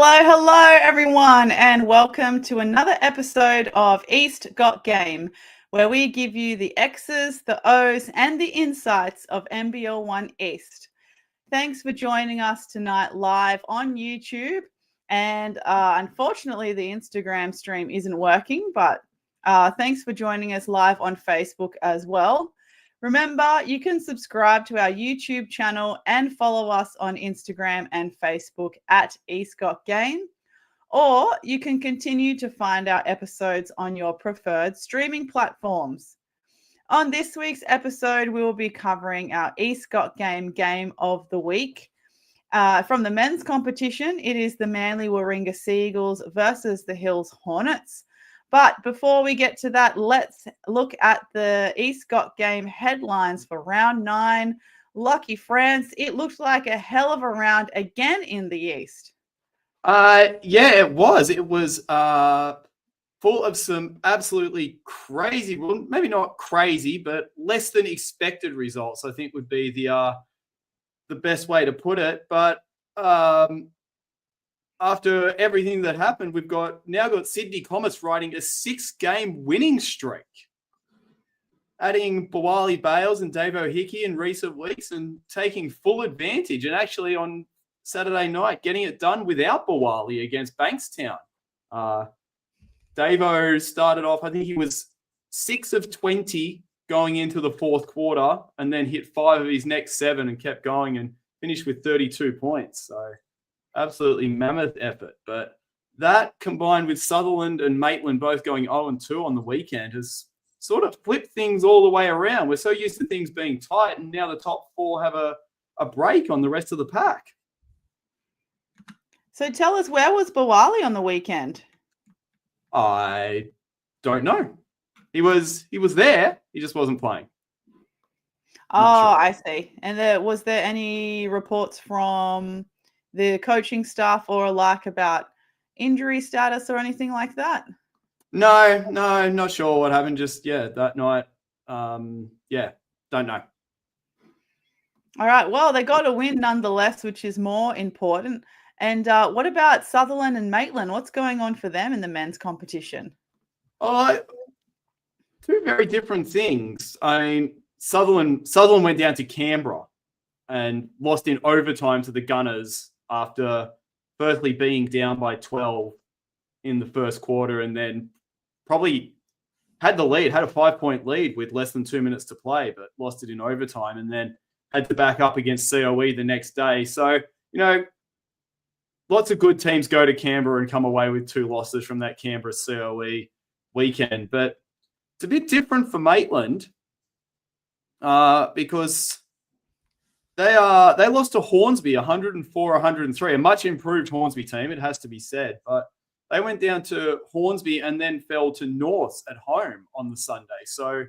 Hello, everyone, and welcome to another episode of East Got Game, where we give you the X's, the O's, and the insights of NBL 1 East. Thanks for joining us tonight live on YouTube. And unfortunately, the Instagram stream isn't working, but thanks for joining us live on Facebook as well. Remember, you can subscribe to our YouTube channel and follow us on Instagram and Facebook at East Got Game. Or you can continue to find our episodes on your preferred streaming platforms. On this week's episode, we will be covering our East Got Game Game of the Week. From the men's competition, it is the Manly Warringah Seagulls versus the Hills Hornets. But before we get to that, let's look at the East Got Game headlines for round 9. Lucky France, it looked like a hell of a round again in the East. Yeah, it was. It was full of some absolutely crazy, well, maybe not crazy, but less than expected results, I think would be the best way to put it. But after everything that happened, we've now got Sydney Comets riding a 6-game winning streak, adding Bawali Bales and Davo Hickey in recent weeks and taking full advantage, and actually on Saturday night getting it done without Bawali against Bankstown. Davo started off, I think he was 6 of 20 going into the fourth quarter, and then hit 5 of his next 7 and kept going and finished with 32 points. So absolutely mammoth effort. But that combined with Sutherland and Maitland both going 0-2 on the weekend has sort of flipped things all the way around. We're so used to things being tight, and now the top 4 have a break on the rest of the pack. So tell us, where was Bawali on the weekend? I don't know. He was there. He just wasn't playing. Oh, sure. I see. And was there any reports from the coaching staff or alike about injury status or anything like that? No, not sure what happened. Just, that night. Don't know. All right. Well, they got a win nonetheless, which is more important. And what about Sutherland and Maitland? What's going on for them in the men's competition? Two very different things. I mean, Sutherland went down to Canberra and lost in overtime to the Gunners after firstly being down by 12 in the first quarter, and then probably had the lead, had a 5-point lead with less than 2 minutes to play, but lost it in overtime, and then had to back up against COE the next day. So, lots of good teams go to Canberra and come away with 2 losses from that Canberra COE weekend. But it's a bit different for Maitland because they lost to Hornsby 104-103, a much improved Hornsby team, it has to be said. But they went down to Hornsby and then fell to Norths at home on the Sunday. So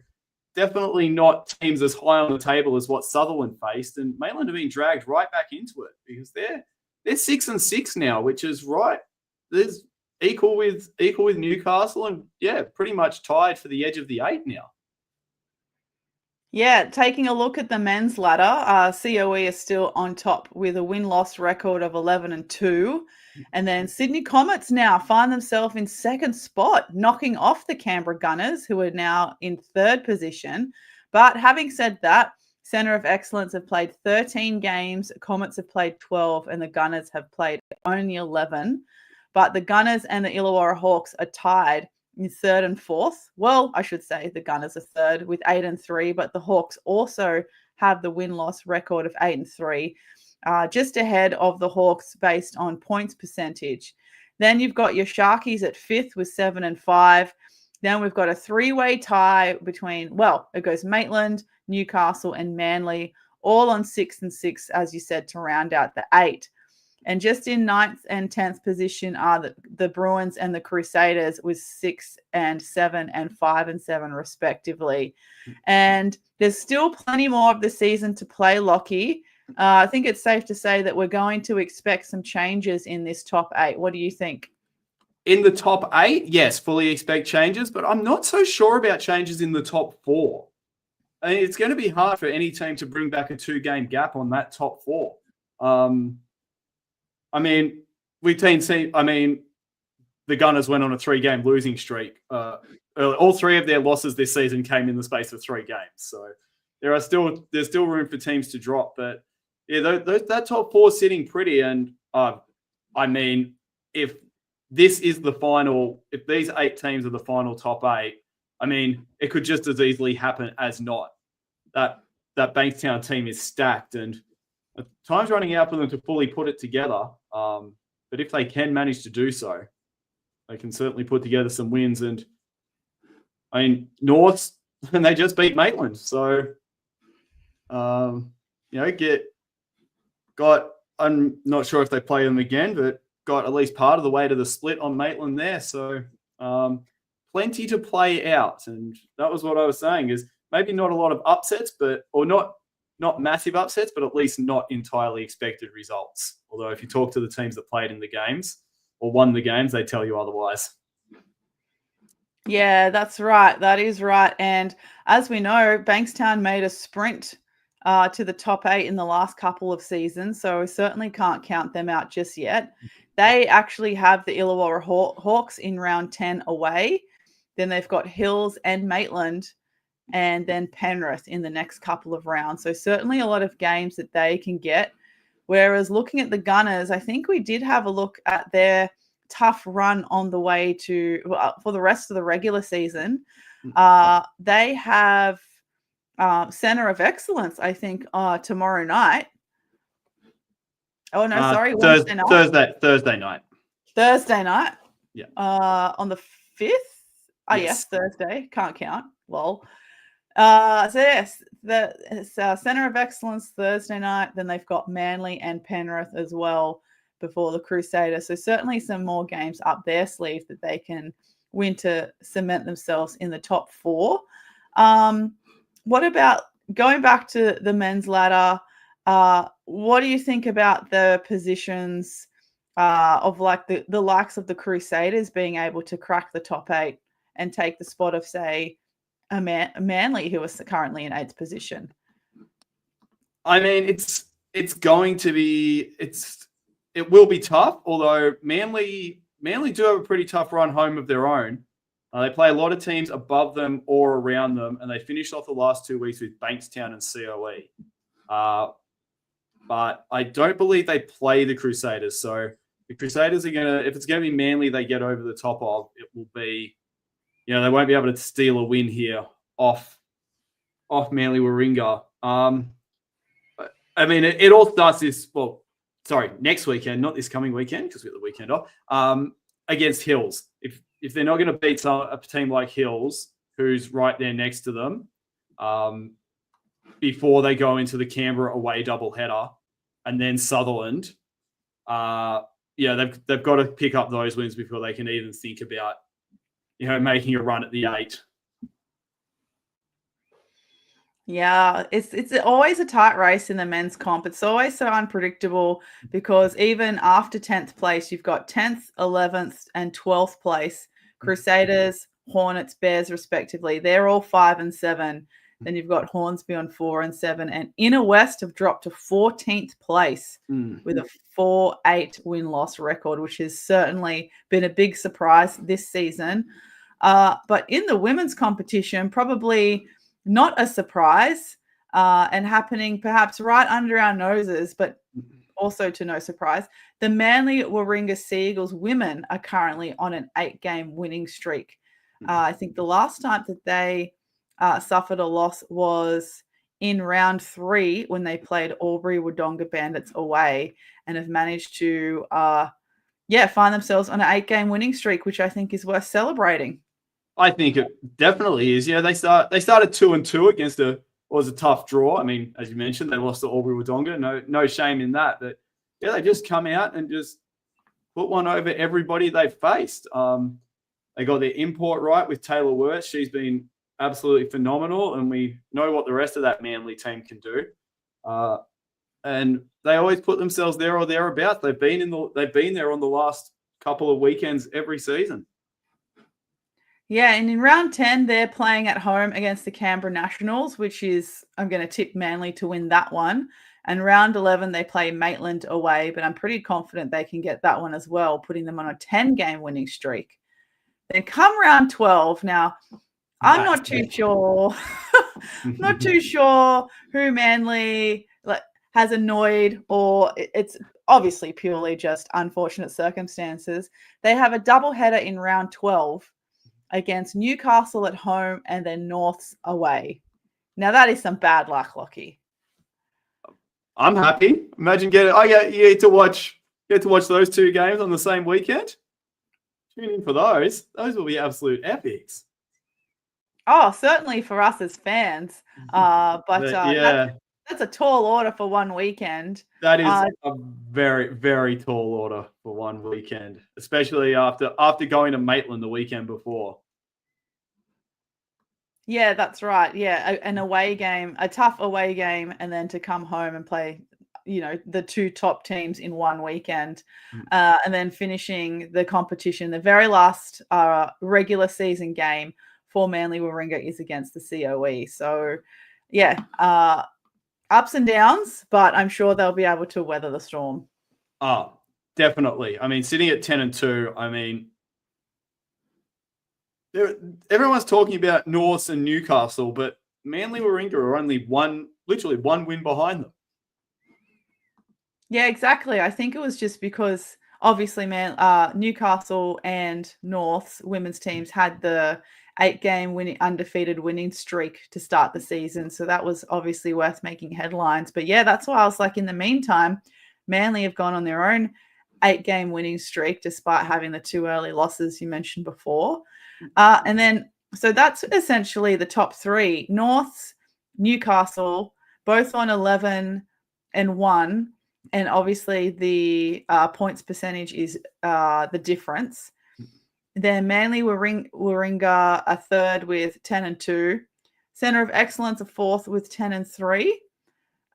definitely not teams as high on the table as what Sutherland faced. And Maitland have been dragged right back into it because they're 6-6 now, which is right. There's equal with Newcastle, and pretty much tied for the edge of the 8 now. Yeah, taking a look at the men's ladder, COE is still on top with a win-loss record of 11-2. And then Sydney Comets now find themselves in second spot, knocking off the Canberra Gunners, who are now in third position. But having said that, Centre of Excellence have played 13 games, Comets have played 12, and the Gunners have played only 11. But the Gunners and the Illawarra Hawks are tied in third and fourth. Well, I should say the Gunners are third with 8-3, but the Hawks also have the win-loss record of 8-3, just ahead of the Hawks based on points percentage. Then you've got your Sharkies at fifth with 7-5. Then we've got a 3-way tie between, it goes Maitland, Newcastle, and Manly, all on 6-6, as you said, to round out the 8. And just in 9th and 10th position are the Bruins and the Crusaders with 6-7 and 5-7 respectively. And there's still plenty more of the season to play, Lockie. I think it's safe to say that we're going to expect some changes in this top 8. What do you think? In the top 8, yes, fully expect changes, but I'm not so sure about changes in the top 4. I mean, it's going to be hard for any team to bring back a 2-game gap on that top 4. I mean, we've seen. I mean, the Gunners went on a 3-game losing streak. All 3 of their losses this season came in the space of 3 games. So there's still room for teams to drop. But yeah, that top 4 sitting pretty. And I mean, if this is the final, if these 8 teams are the final top 8, I mean, it could just as easily happen as not. That Bankstown team is stacked, and time's running out for them to fully put it together. But if they can manage to do so, they can certainly put together some wins. And I mean, Norths, and they just beat Maitland. So, I'm not sure if they play them again, but got at least part of the way to the split on Maitland there. So, plenty to play out. And that was what I was saying, is maybe not a lot of upsets, or not massive upsets, but at least not entirely expected results. Although if you talk to the teams that played in the games or won the games, they tell you otherwise. Yeah, that's right. That is right. And as we know, Bankstown made a sprint to the top 8 in the last couple of seasons, so we certainly can't count them out just yet. They actually have the Illawarra Hawks in round 10 away. Then they've got Hills and Maitland, and then Penrith in the next couple of rounds. So certainly a lot of games that they can get. Whereas looking at the Gunners, I think we did have a look at their tough run on the way to for the rest of the regular season. They have Center of Excellence, I think, tomorrow night. Oh no, sorry, Thursday night. Thursday night. Yeah. On the 5th. Oh yes, Thursday. Can't count. Lol. So yes, it's Center of Excellence Thursday night. Then they've got Manly and Penrith as well before the Crusaders. So certainly some more games up their sleeve that they can win to cement themselves in the top 4. What about going back to the men's ladder? What do you think about the positions of like the likes of the Crusaders being able to crack the top 8 and take the spot of, say, a Manly, who is currently in 8th position? I mean, it's going to be it will be tough. Although Manly do have a pretty tough run home of their own. They play a lot of teams above them or around them, and they finished off the last 2 weeks with Bankstown and COE. But I don't believe they play the Crusaders. So the Crusaders are if it's going to be Manly they get over the top of, it will be, they won't be able to steal a win here off Manly Warringah. I mean, it all starts next weekend, not this coming weekend, because we got the weekend off, against Hills. If they're not going to beat a team like Hills, who's right there next to them, before they go into the Canberra away doubleheader, and then Sutherland, they've got to pick up those wins before they can even think about, making a run at the 8. Yeah, it's always a tight race in the men's comp. It's always so unpredictable because even after 10th place, you've got 10th, 11th, and 12th place. Crusaders, Hornets, Bears, respectively. They're all 5 and 7. Then you've got Hornsby on 4 and 7. And Inner West have dropped to 14th place with a 4-8 win-loss record, which has certainly been a big surprise this season. But in the women's competition, probably not a surprise, and happening perhaps right under our noses, but also to no surprise, the Manly Warringah Seagulls women are currently on an 8-game winning streak. I think the last time that they suffered a loss was in round 3 when they played Albury Wodonga Bandits away, and have managed to find themselves on an 8-game winning streak, which I think is worth celebrating. I think it definitely is. They started 2-2 against a tough draw. I mean, as you mentioned, they lost to Albury Wodonga. No shame in that. But they just come out and just put one over everybody they've faced. They got their import right with Taylor Wirth. She's been absolutely phenomenal, and we know what the rest of that Manly team can do. And they always put themselves there or thereabouts. They've been there on the last couple of weekends every season. Yeah, and in round 10, they're playing at home against the Canberra Nationals, which is, I'm going to tip Manly to win that one. And round 11, they play Maitland away, but I'm pretty confident they can get that one as well, putting them on a 10-game winning streak. Then come round 12. Now, I'm not too sure. Not too sure who Manly has annoyed, or it's obviously purely just unfortunate circumstances. They have a doubleheader in round 12 against Newcastle at home and then Norths away. Now that is some bad luck, Lockie. I'm happy. Imagine you get to watch those two games on the same weekend. Tune in for those. Those will be absolute epics. Oh, certainly for us as fans. Yeah, that's a tall order for one weekend. That is a very, very tall order for one weekend, especially after going to Maitland the weekend before. Yeah, that's right. Yeah, an away game, a tough away game, and then to come home and play, the two top teams in one weekend, and then finishing the competition. The very last regular season game for Manly Warringah is against the COE. So, yeah, ups and downs, but I'm sure they'll be able to weather the storm. Oh, definitely. I mean, sitting at 10-2, I mean, everyone's talking about Norths and Newcastle, but Manly Warringah are only literally one win behind them. Yeah, exactly. I think it was just because obviously, Newcastle and North's women's teams had the 8-game undefeated winning streak to start the season. So that was obviously worth making headlines. But yeah, that's why I was like, in the meantime, Manly have gone on their own 8-game winning streak despite having the 2 early losses you mentioned before. And then, so that's essentially the top 3. North's, Newcastle, both on 11 and 1. And obviously the points percentage is the difference. Then Manly Warringah a third with 10-2. Centre of Excellence a fourth with 10-3.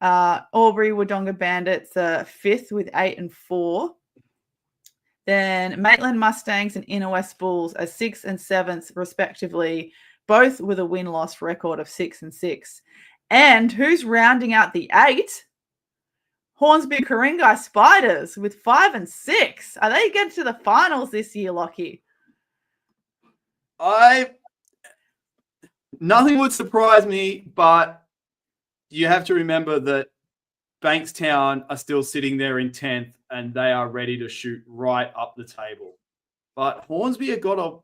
Albury Wodonga Bandits a fifth with 8-4. Then Maitland Mustangs and Inner West Bulls are 6th and 7th respectively, both with a win-loss record of 6-6. And who's rounding out the 8? Hornsby Ku-ring-gai Spiders with 5-6. Are they getting to the finals this year, Lockie? Nothing would surprise me, but you have to remember that Bankstown are still sitting there in 10th and they are ready to shoot right up the table. But Hornsby have got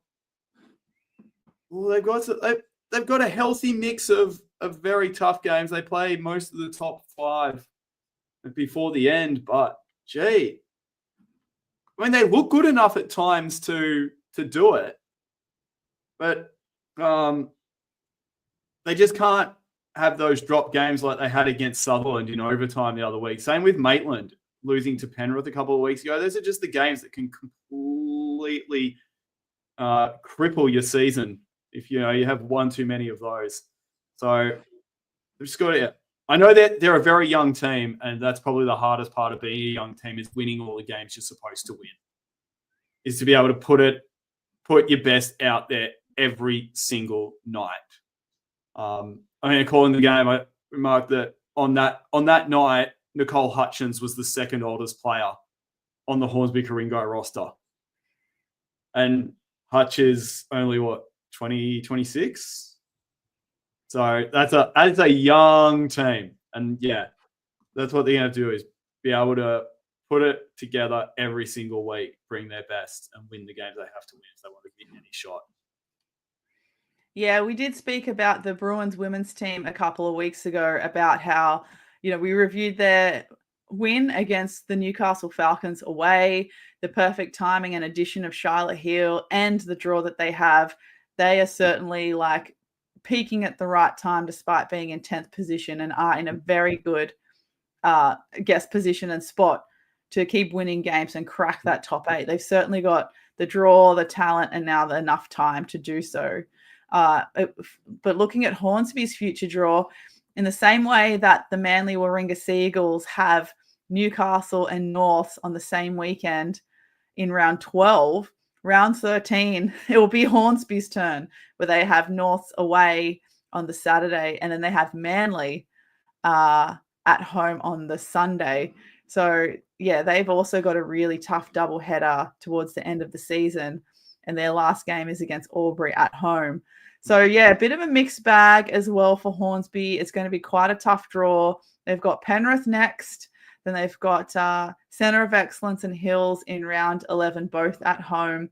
they've got a healthy mix of very tough games. They play most of the top 5 before the end, but gee, I mean, they look good enough at times to do it, but they just can't have those drop games like they had against Sutherland in overtime the other week. Same with Maitland losing to Penrith a couple of weeks ago. Those are just the games that can completely cripple your season if you have one too many of those. So they've just got to. I know that they're a very young team, and that's probably the hardest part of being a young team is winning all the games you're supposed to win. Is to be able to put your best out there every single night. Calling the game, I remarked that on that night, Nicole Hutchins was the second oldest player on the Hornsby Ku-ring-gai roster. And Hutch is only, 26? So that's a young team. And yeah, that's what they're going to do is be able to put it together every single week, bring their best and win the games they have to win if they want to get any shot. Yeah, we did speak about the Bruins women's team a couple of weeks ago about how, we reviewed their win against the Newcastle Falcons away, the perfect timing and addition of Shyla Hill and the draw that they have. They are certainly peaking at the right time despite being in 10th position and are in a very good guest position and spot to keep winning games and crack that top 8. They've certainly got the draw, the talent, and now enough time to do so. But looking at Hornsby's future draw, in the same way that the Manly Warringah Seagulls have Newcastle and North on the same weekend in round 12, round 13, it will be Hornsby's turn where they have North away on the Saturday, and then they have Manly at home on the Sunday. So, yeah, they've also got a really tough doubleheader towards the end of the season, and their last game is against Albury at home. So, yeah, a bit of a mixed bag as well for Hornsby. It's going to be quite a tough draw. They've got Penrith next. Then they've got Centre of Excellence and Hills in round 11, both at home.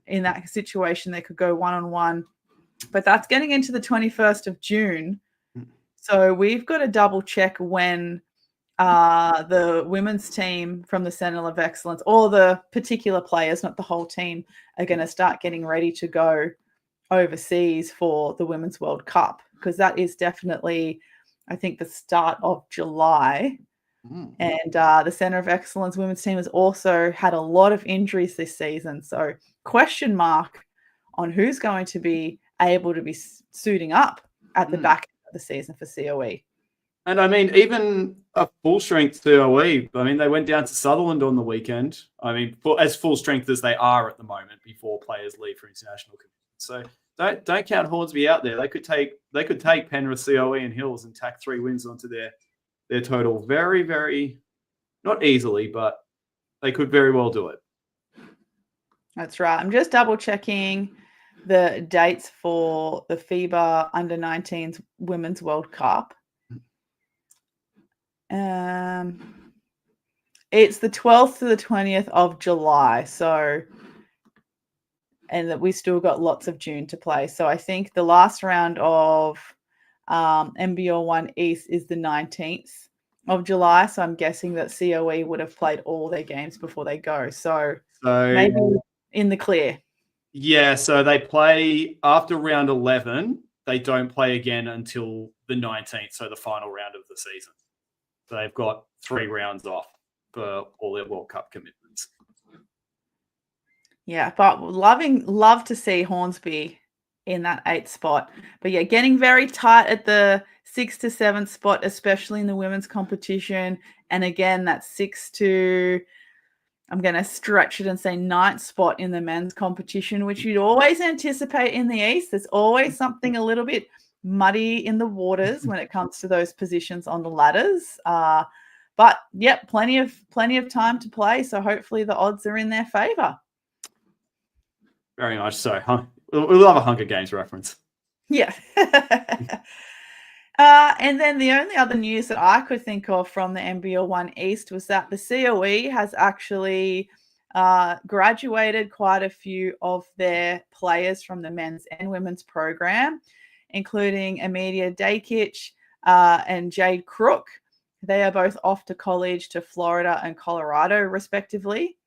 In that situation, they could go one-on-one. But that's getting into the 21st of June. So we've got to double check when the women's team from the Centre of Excellence, or the particular players, not the whole team, are going to start getting ready to go overseas for the Women's World Cup, because that is definitely, I think, the start of July. And the Centre of Excellence women's team has also had a lot of injuries this season. So question mark on who's going to be able to be suiting up at the back of the season for COE. And I mean, even a full strength COE, I mean, they went down to Sutherland on the weekend. I mean, as full strength as they are at the moment before players leave for international commitment. So don't count Hornsby out there. They could take Penrith, COE, and Hills and tack 3 wins onto their total very, very, not easily, but they could very well do it. That's right. I'm just double checking the dates for the FIBA Under-19s Women's World Cup. It's the 12th to the 20th of July. So, and that we still got lots of June to play. So I think the last round of NBL 1 East is the 19th of July. So I'm guessing that COE would have played all their games before they go. So maybe in the clear. Yeah, so they play after round 11. They don't play again until the 19th, so the final round of the season. So they've got 3 rounds off for all their World Cup commitments. Yeah, but love to see Hornsby in that 8th spot. But yeah, getting very tight at the 6th to 7th spot, especially in the women's competition. And again, that 6 to, I'm going to stretch it and say 9th spot in the men's competition, which you'd always anticipate in the East. There's always something a little bit muddy in the waters when it comes to those positions on the ladders. But yep, plenty of time to play. So hopefully the odds are in their favor. Very much so. We love a Hunger Games reference. Yeah. And then the only other news that I could think of from the NBL 1 East was that the COE has actually graduated quite a few of their players from the men's and women's program, including Amelia Daykic and Jade Crook. They are both off to college to Florida and Colorado, respectively.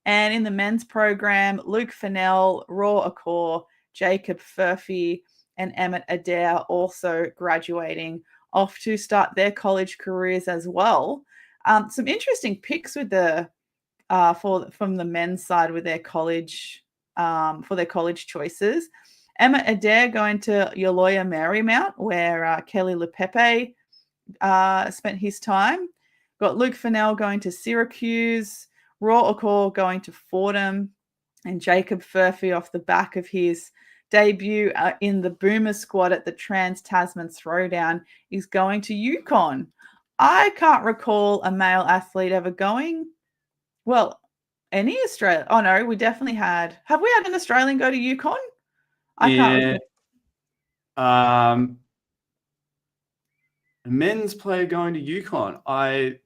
And in the men's program, Luke Fennell, Raw Akor, Jacob Furphy, and Emmett Adair also graduating off to start their college careers as well. Some interesting picks with the from the men's side with their college for their college choices. Emmett Adair going to Yoloya Marymount, where Kelly Lepepe spent his time. Got Luke Fennell going to Syracuse, Raw Akor going to Fordham, and Jacob Furphy off the back of his debut in the Boomer squad at the Trans-Tasman Throwdown is going to UConn. I can't recall a male athlete ever going. Well, any Australia? Oh no, we definitely had. Have we had an Australian go to UConn? I can't recall. A men's player going to UConn. I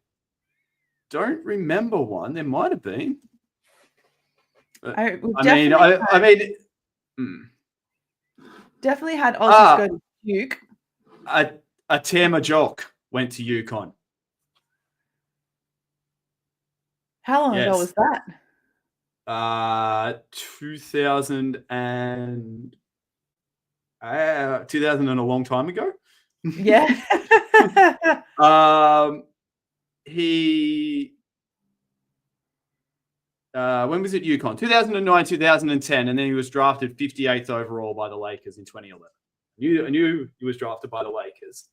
don't remember one. There might have been. Definitely had Aussies go to Duke. Atema Jock went to UConn. How long ago was that? 2000 and a long time ago. Yeah. He when was it UConn? 2009, 2010, and then he was drafted 58th overall by the Lakers in 2011. I knew he was drafted by the Lakers.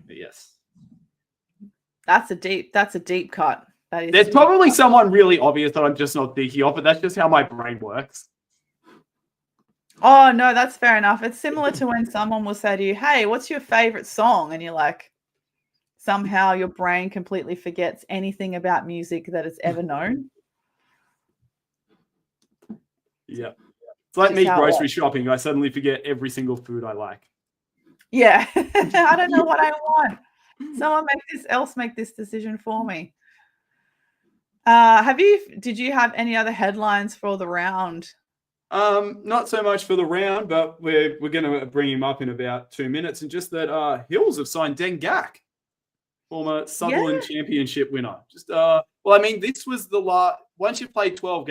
But yes. That's a deep cut. There's probably someone really obvious that I'm just not thinking of, but that's just how my brain works. Oh, no, that's fair enough. It's similar to when someone will say to you, hey, what's your favorite song? And you're like, somehow your brain completely forgets anything about music that it's ever known. Yeah. It's like Just me how it grocery works. shopping. I suddenly forget every single food I like. Yeah. I don't know what I want. Someone make this decision for me. Did you have any other headlines for the round? Not so much for the round, but we're going to bring him up in about 2 minutes. And just that Hills have signed Den Gak, former Sutherland Championship winner. Well, I mean, this was the last. Once you play 12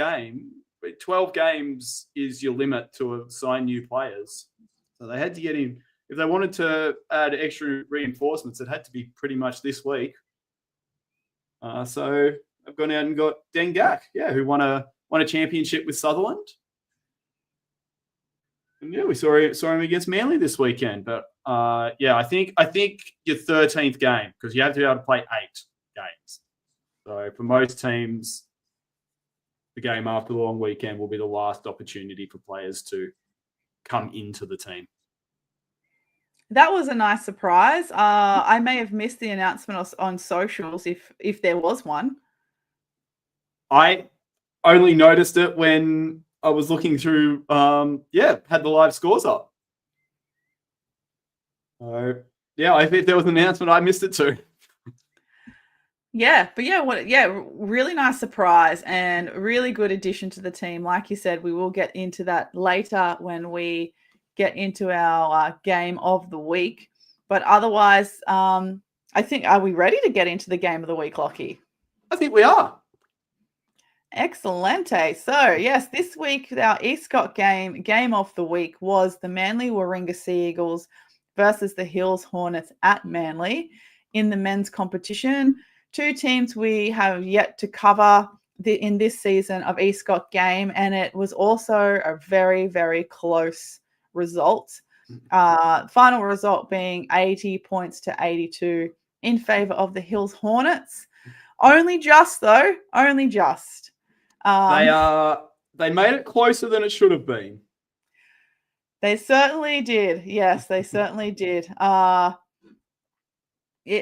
games is your limit to sign new players. So they had to get in. If they wanted to add extra reinforcements, it had to be pretty much this week. So I've gone out and got Den Gak, who won a championship with Sutherland. And we saw him against Manly this weekend. But I think your 13th game, because you have to be able to play 8 games. So for most teams, the game after the long weekend will be the last opportunity for players to come into the team. That was a nice surprise. I may have missed the announcement on socials if there was one. I only noticed it when I was looking through, had the live scores up. I think there was an announcement. I missed it too. Really nice surprise and really good addition to the team. Like you said, we will get into that later when we get into our game of the week. But otherwise, I think, are we ready to get into the game of the week, Lockie? I think we are. Excellente. So, yes, this week, our Escott game of the week was the Manly Warringah Sea Eagles versus the Hills Hornets at Manly in the men's competition. 2 teams we have yet to cover in this season of Escott game, and it was also a very, very close result. Final result being 80 points to 82 in favor of the Hills Hornets. Only just, though. Only just. They made it closer than it should have been. They certainly did. Yes, they certainly did. So do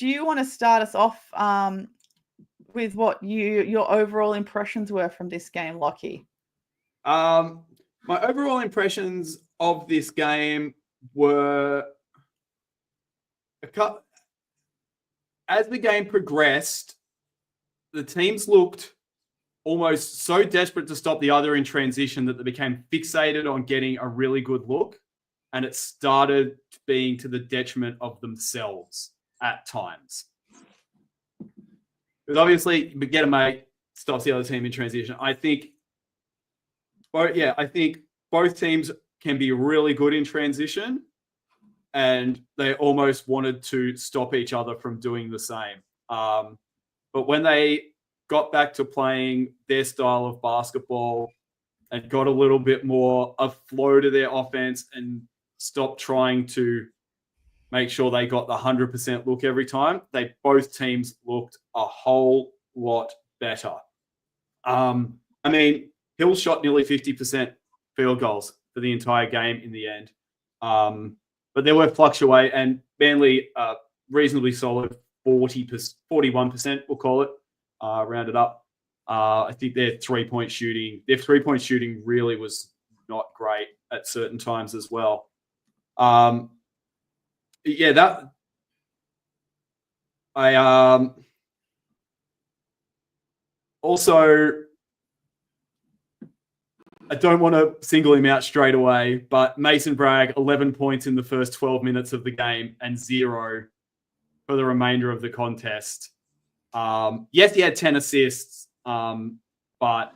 you want to start us off with what your overall impressions were from this game, Lockie? My overall impressions of this game were as the game progressed, the teams looked almost so desperate to stop the other in transition that they became fixated on getting a really good look, and it started being to the detriment of themselves at times. Because obviously, get a mate stops the other team in transition. I think both teams can be really good in transition, and they almost wanted to stop each other from doing the same. But when they got back to playing their style of basketball and got a little bit more of flow to their offense and stopped trying to make sure they got the 100% look every time, both teams looked a whole lot better. Hill shot nearly 50% field goals for the entire game in the end. But there were fluctuate, and Manly reasonably solid 41%, we'll call it, rounded up. I think their three-point shooting really was not great at certain times as well. I don't want to single him out straight away, but Mason Bragg, 11 points in the first 12 minutes of the game and 0 for the remainder of the contest. Yes, he had 10 assists, but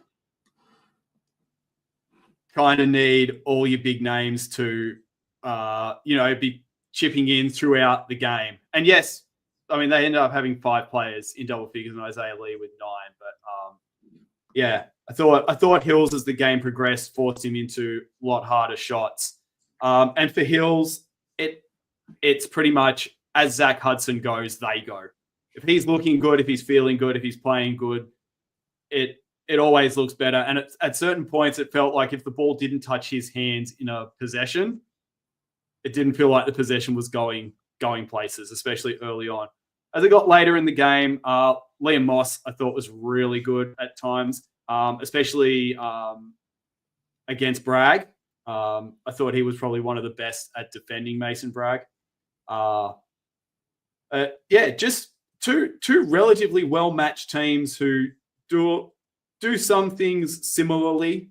kind of need all your big names to, be chipping in throughout the game. And yes, they ended up having 5 players in double figures and Isaiah Lee with 9. But I thought Hills, as the game progressed, forced him into a lot harder shots. And for Hills, it's pretty much as Zach Hudson goes, they go. If he's looking good, if he's feeling good, if he's playing good, it always looks better. And at certain points, it felt like if the ball didn't touch his hands in a possession, it didn't feel like the possession was going going places, especially early on. As it got later in the game, Liam Moss, I thought, was really good at times, especially against Bragg. I thought he was probably one of the best at defending Mason Bragg. Just two relatively well-matched teams who do some things similarly.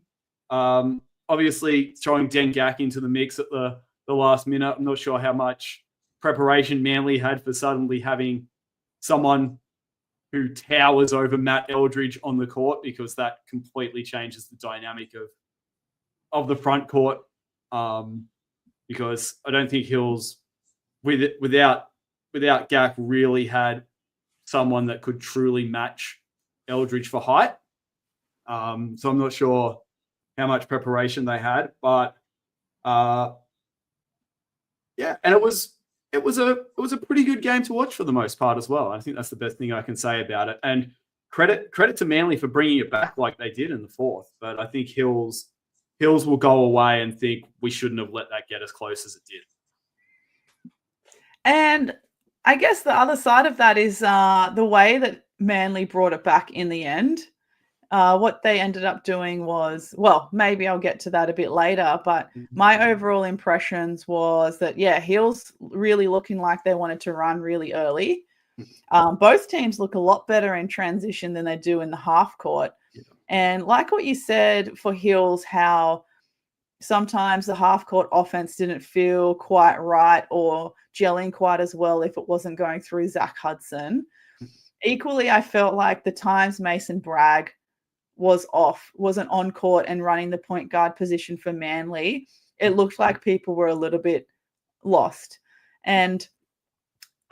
Obviously, throwing Dengak into the mix at the last minute. I'm not sure how much preparation Manly had for suddenly having someone who towers over Matt Eldridge on the court, because that completely changes the dynamic of the front court. Because I don't think Hills, without Gak, really had someone that could truly match Eldridge for height. So I'm not sure how much preparation they had, but and it was a pretty good game to watch for the most part as well. I think that's the best thing I can say about it. And credit to Manly for bringing it back like they did in the fourth. But I think Hills will go away and think we shouldn't have let that get as close as it did. And I guess the other side of that is the way that Manly brought it back in the end. What they ended up doing was, well, maybe I'll get to that a bit later, but my overall impressions was that, Hills really looking like they wanted to run really early. Both teams look a lot better in transition than they do in the half court. Yeah. And like what you said for Hills, how sometimes the half court offense didn't feel quite right or gelling quite as well if it wasn't going through Zach Hudson. Equally, I felt like the times Mason Bragg wasn't on court and running the point guard position for Manly, it looked like people were a little bit lost. And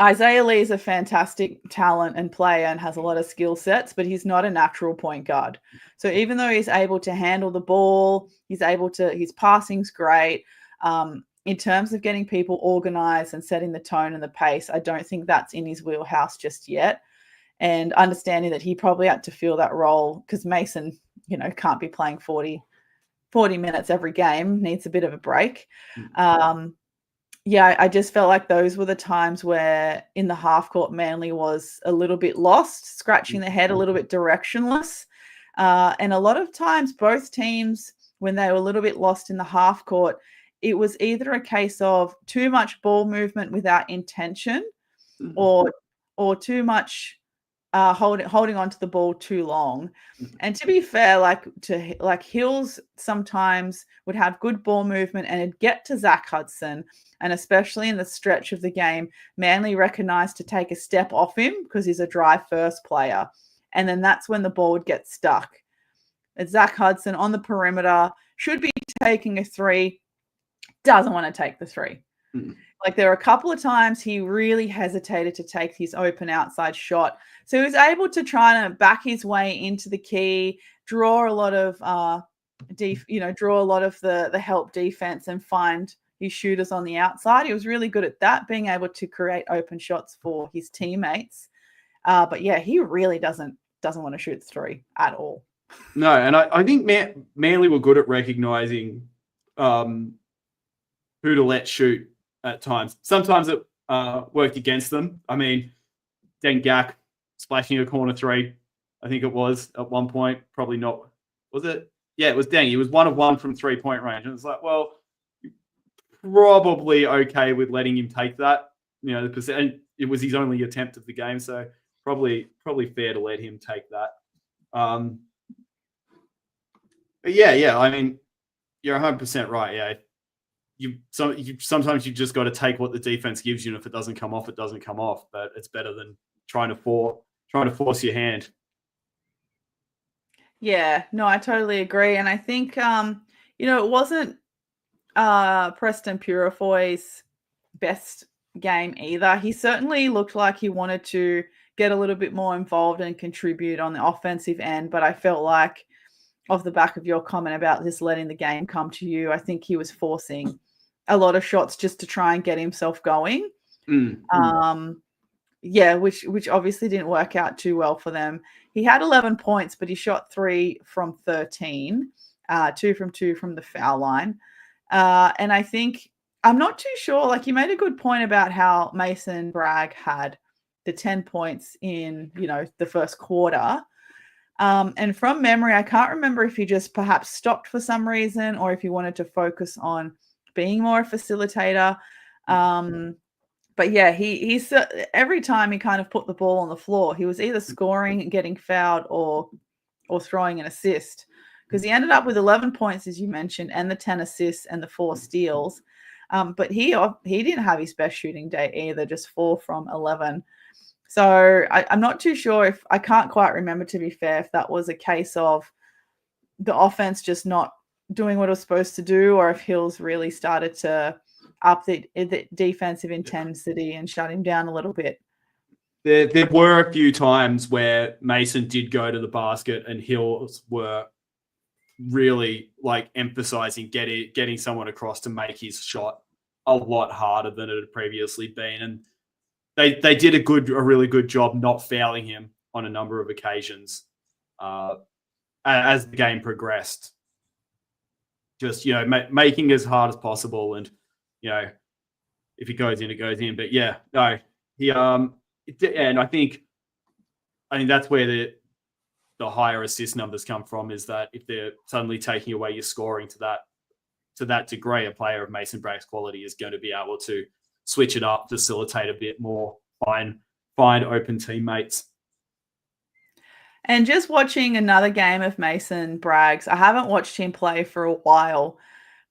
Isaiah Lee is a fantastic talent and player and has a lot of skill sets, but he's not a natural point guard. So even though he's able to handle the ball, his passing's great. In terms of getting people organized and setting the tone and the pace, I don't think that's in his wheelhouse just yet. And understanding that he probably had to fill that role because Mason, can't be playing 40 minutes every game, needs a bit of a break. I just felt like those were the times where in the half court, Manly was a little bit lost, scratching their head, a little bit directionless. And a lot of times both teams, when they were a little bit lost in the half court, it was either a case of too much ball movement without intention or too much holding on to the ball too long. And to be fair, like Hills sometimes would have good ball movement and it'd get to Zach Hudson. And especially in the stretch of the game, Manly recognized to take a step off him because he's a drive first player. And then that's when the ball would get stuck. It's Zach Hudson on the perimeter, should be taking a three, doesn't want to take the three. Like there were a couple of times he really hesitated to take his open outside shot. So he was able to try to back his way into the key, draw a lot of the help defense and find his shooters on the outside. He was really good at that, being able to create open shots for his teammates. But he really doesn't want to shoot the three at all. No, and I think Manly were good at recognizing who to let shoot at times. Sometimes it worked against them. I mean, Dengak splashing a corner three, I think it was at one point. Probably not. Was it? Yeah, it was Deng. He was 1 of 1 from 3-point range. And it's like, well, probably okay with letting him take that. The percent. It was his only attempt of the game, so probably fair to let him take that. But I mean, you're 100% right. Yeah. Sometimes you just got to take what the defense gives you, and if it doesn't come off, it doesn't come off. But it's better than trying to force your hand. Yeah, no, I totally agree, and I think it wasn't Preston Purifoy's best game either. He certainly looked like he wanted to get a little bit more involved and contribute on the offensive end, but I felt like, off the back of your comment about just letting the game come to you, I think he was forcing a lot of shots just to try and get himself going. Which obviously didn't work out too well for them. He had 11 points, but he shot 3 from 13, 2 from 2 from the foul line. And I think I'm not too sure. Like, you made a good point about how Mason Bragg had the 10 points in, the first quarter. And from memory, I can't remember if he just perhaps stopped for some reason or if he wanted to focus on being more a facilitator. But yeah, he's every time he kind of put the ball on the floor, he was either scoring, getting fouled, or throwing an assist. Because he ended up with 11 points, as you mentioned, and the 10 assists and the 4 steals. But he didn't have his best shooting day either, just 4 from 11. So I'm not too sure I can't quite remember, to be fair, if that was a case of the offense just not doing what it was supposed to do, or if Hills really started to up the defensive intensity and shut him down a little bit. There were a few times where Mason did go to the basket and Hills were really emphasizing getting someone across to make his shot a lot harder than it had previously been. And they did a really good job not fouling him on a number of occasions as the game progressed. Just, making it as hard as possible. And, if it goes in, it goes in. But yeah, no, and I think that's where the higher assist numbers come from, is that if they're suddenly taking away your scoring to that degree, a player of Mason Bragg's quality is going to be able to switch it up, facilitate a bit more, find open teammates. And just watching another game of Mason Bragg's, I haven't watched him play for a while,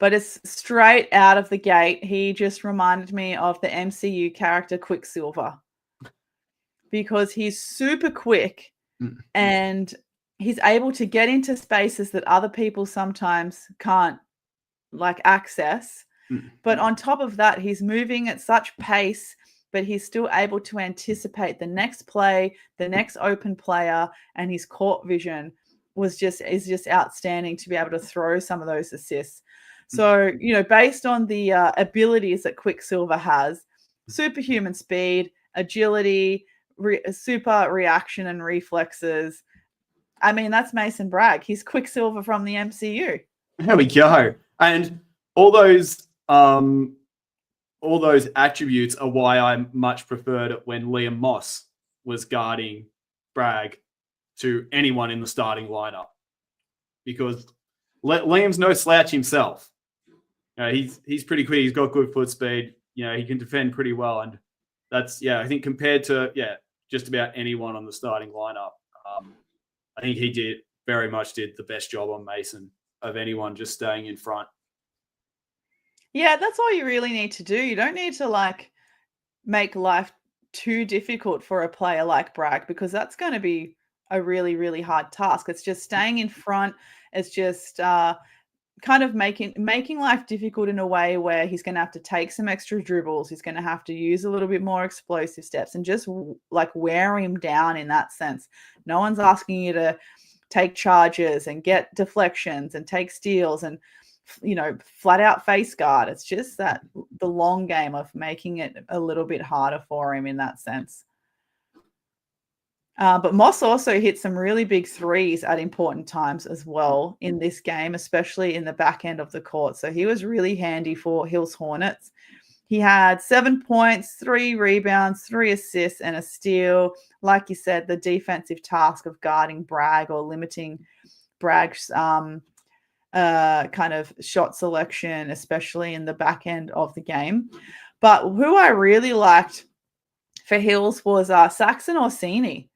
but it's straight out of the gate. He just reminded me of the MCU character Quicksilver, because he's super quick and he's able to get into spaces that other people sometimes can't access. But on top of that, he's moving at such pace, but he's still able to anticipate the next play, the next open player, and his court vision is just outstanding to be able to throw some of those assists. So, based on the abilities that Quicksilver has, superhuman speed, agility, super reaction and reflexes. I mean, that's Mason Bragg. He's Quicksilver from the MCU. There we go. And all those attributes are why I much preferred it when Liam Moss was guarding Bragg to anyone in the starting lineup, because Liam's no slouch himself. He's pretty quick. He's got good foot speed. He can defend pretty well, and that's I think compared to just about anyone on the starting lineup, I think he very much did the best job on Mason of anyone just staying in front. Yeah, that's all you really need to do. You don't need to make life too difficult for a player like Bragg, because that's going to be a really, really hard task. It's just staying in front. It's just kind of making life difficult in a way where he's going to have to take some extra dribbles. He's going to have to use a little bit more explosive steps and just wear him down in that sense. No one's asking you to take charges and get deflections and take steals and flat out face guard. It's just that the long game of making it a little bit harder for him in that sense. But Moss also hit some really big threes at important times as well in this game, especially in the back end of the court. So he was really handy for Hills Hornets. He had 7 points, 3 rebounds, 3 assists, and a steal. Like you said, the defensive task of guarding Bragg or limiting Bragg's kind of shot selection, especially in the back end of the game. But who I really liked for Hills was Saxon Orsini.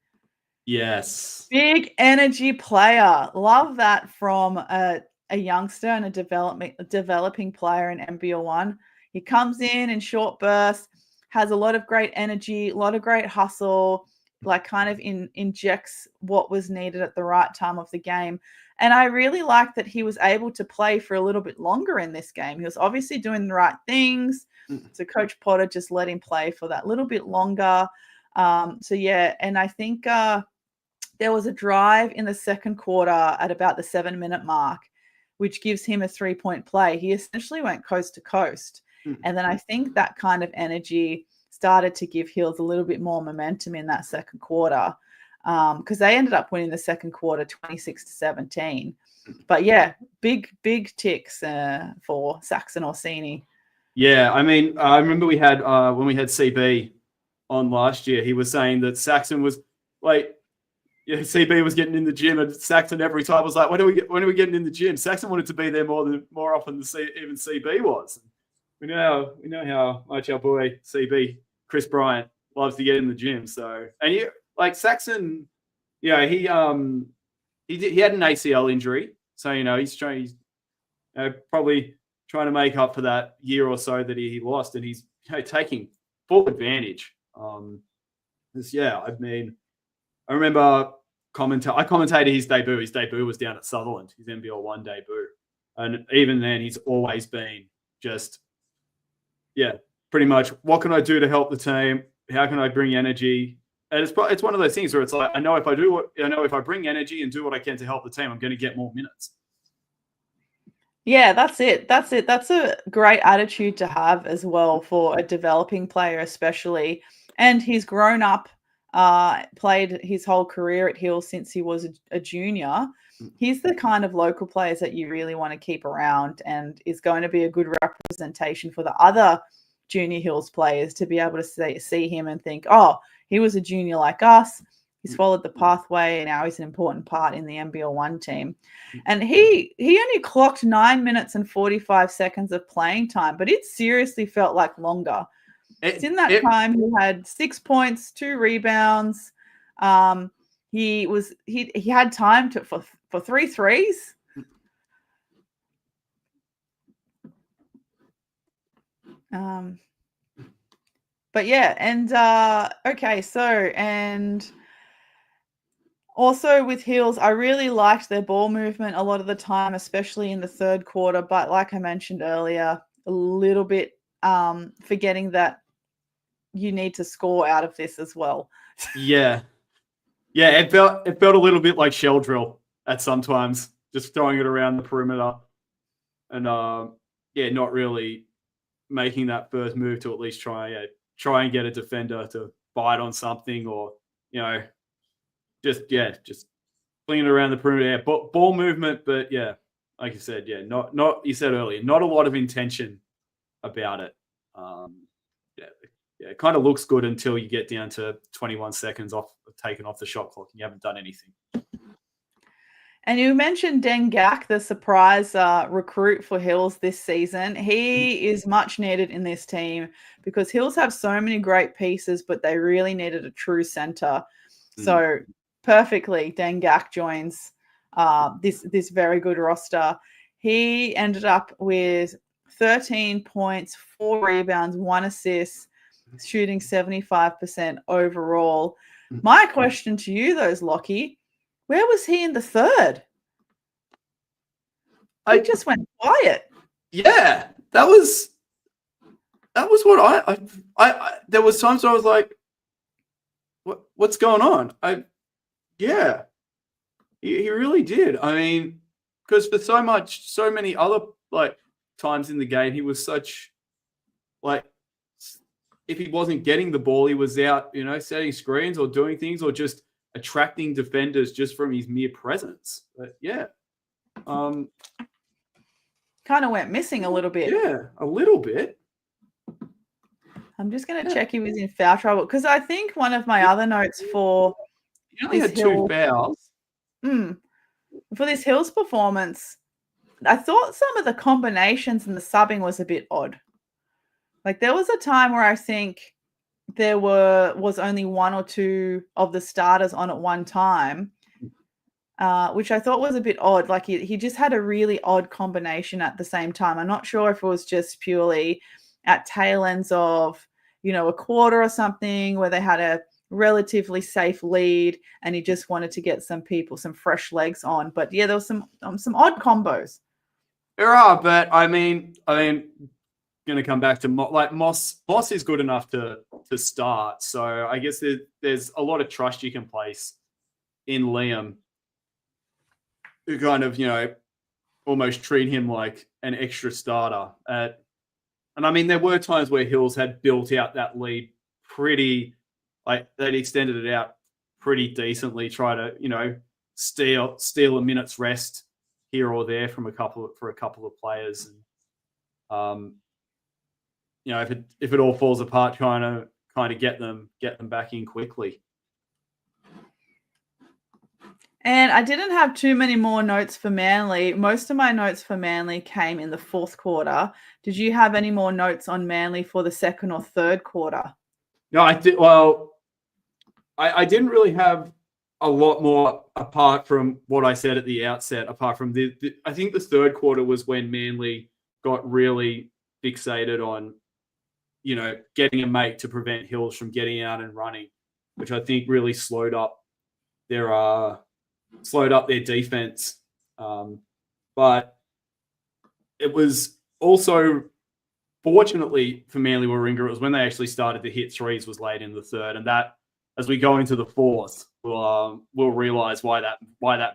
Yes. Big energy player. Love that from a youngster and a developing player in NBL1. He comes in short bursts, has a lot of great energy, a lot of great hustle, kind of injects what was needed at the right time of the game. And I really liked that he was able to play for a little bit longer in this game. He was obviously doing the right things. So Coach Potter just let him play for that little bit longer. And I think there was a drive in the second quarter at about the 7-minute mark, which gives him a 3-point play. He essentially went coast to coast. And then I think that kind of energy started to give Hills a little bit more momentum in that second quarter, because they ended up winning the second quarter 26-17. But yeah, big ticks for Saxon Orsini. Yeah, I mean, I remember we had when we had CB on last year, he was saying that Saxon was like, yeah, CB was getting in the gym, and Saxon every time was like, when are we getting in the gym? Saxon wanted to be there more often than even CB was. We know how much our boy CB Chris Bryant loves to get in the gym. So, and you like Saxon, he had an ACL injury, so he's probably trying to make up for that year or so that he lost, and he's taking full advantage. I mean, I remember I commentated his debut. His debut was down at Sutherland, his NBL 1 debut. And even then, he's always been just, pretty much, what can I do to help the team? How can I bring energy? And it's one of those things where it's like, I know if I bring energy and do what I can to help the team, I'm going to get more minutes. Yeah, that's it. That's it. That's a great attitude to have as well for a developing player, especially. And he's grown up, played his whole career at Hill since he was a junior. He's the kind of local players that you really want to keep around, and is going to be a good representation for the other junior Hills players to be able to see him and think, oh, he was a junior like us. He's followed the pathway, and now he's an important part in the NBL 1 team. And he only clocked 9 minutes and 45 seconds of playing time, but it seriously felt like longer. In that time, he had 6 points, 2 rebounds. He had time for 3 threes. But yeah, and okay, so and also with Hills, I really liked their ball movement a lot of the time, especially in the third quarter. But like I mentioned earlier, a little bit forgetting that you need to score out of this as well. Yeah. It felt a little bit like shell drill at sometimes, just throwing it around the perimeter, and not really making that first move to at least try and get a defender to bite on something, or just flinging it around the perimeter. Yeah, ball movement, but like you said, not you said earlier, not a lot of intention about it. It kind of looks good until you get down to 21 seconds taken off the shot clock and you haven't done anything. And you mentioned Dengak, the surprise recruit for Hills this season. He is much needed in this team because Hills have so many great pieces, but they really needed a true center. So perfectly, Dengak joins this very good roster. He ended up with 13 points, 4 rebounds, 1 assist, shooting 75% overall. My question to you, though, is, Lockie, where was he in the third? He just went quiet. Yeah, that was what I there was times where I was like, what's going on? He really did. I mean, because for so many other times in the game, he was such if he wasn't getting the ball, he was out, setting screens or doing things or just attracting defenders just from his mere presence. But kind of went missing a little bit. Yeah, a little bit. I'm just going to check he was in foul trouble, because I think one of my other notes for he only had 2 fouls. For this Hills performance, I thought some of the combinations and the subbing was a bit odd. Like, there was a time where I think there was only 1 or 2 of the starters on at one time, which I thought was a bit odd. Like, he just had a really odd combination at the same time. I'm not sure if it was just purely at tail ends of, a quarter or something where they had a relatively safe lead and he just wanted to get some fresh legs on. But yeah, there was some odd combos. There are, but I mean, going to come back to Moss is good enough to start. So I guess there's a lot of trust you can place in Liam, who kind of, almost treat him like an extra starter. And I mean, there were times where Hills had built out that lead pretty, they'd extended it out pretty decently, try to, steal a minute's rest here or there from a couple of players. And if it all falls apart, kind of get them back in quickly. And I didn't have too many more notes for Manly. Most of my notes for Manly came in the fourth quarter. Did you have any more notes on Manly for the second or third quarter? No, I did. Well, I didn't really have a lot more apart from what I said at the outset. Apart from I think the third quarter was when Manly got really fixated on, getting a make to prevent Hills from getting out and running, which I think really slowed up their defense. But it was also, fortunately for Manly Warringah, it was when they actually started to hit threes was late in the third, and that, as we go into the fourth, we'll realize why that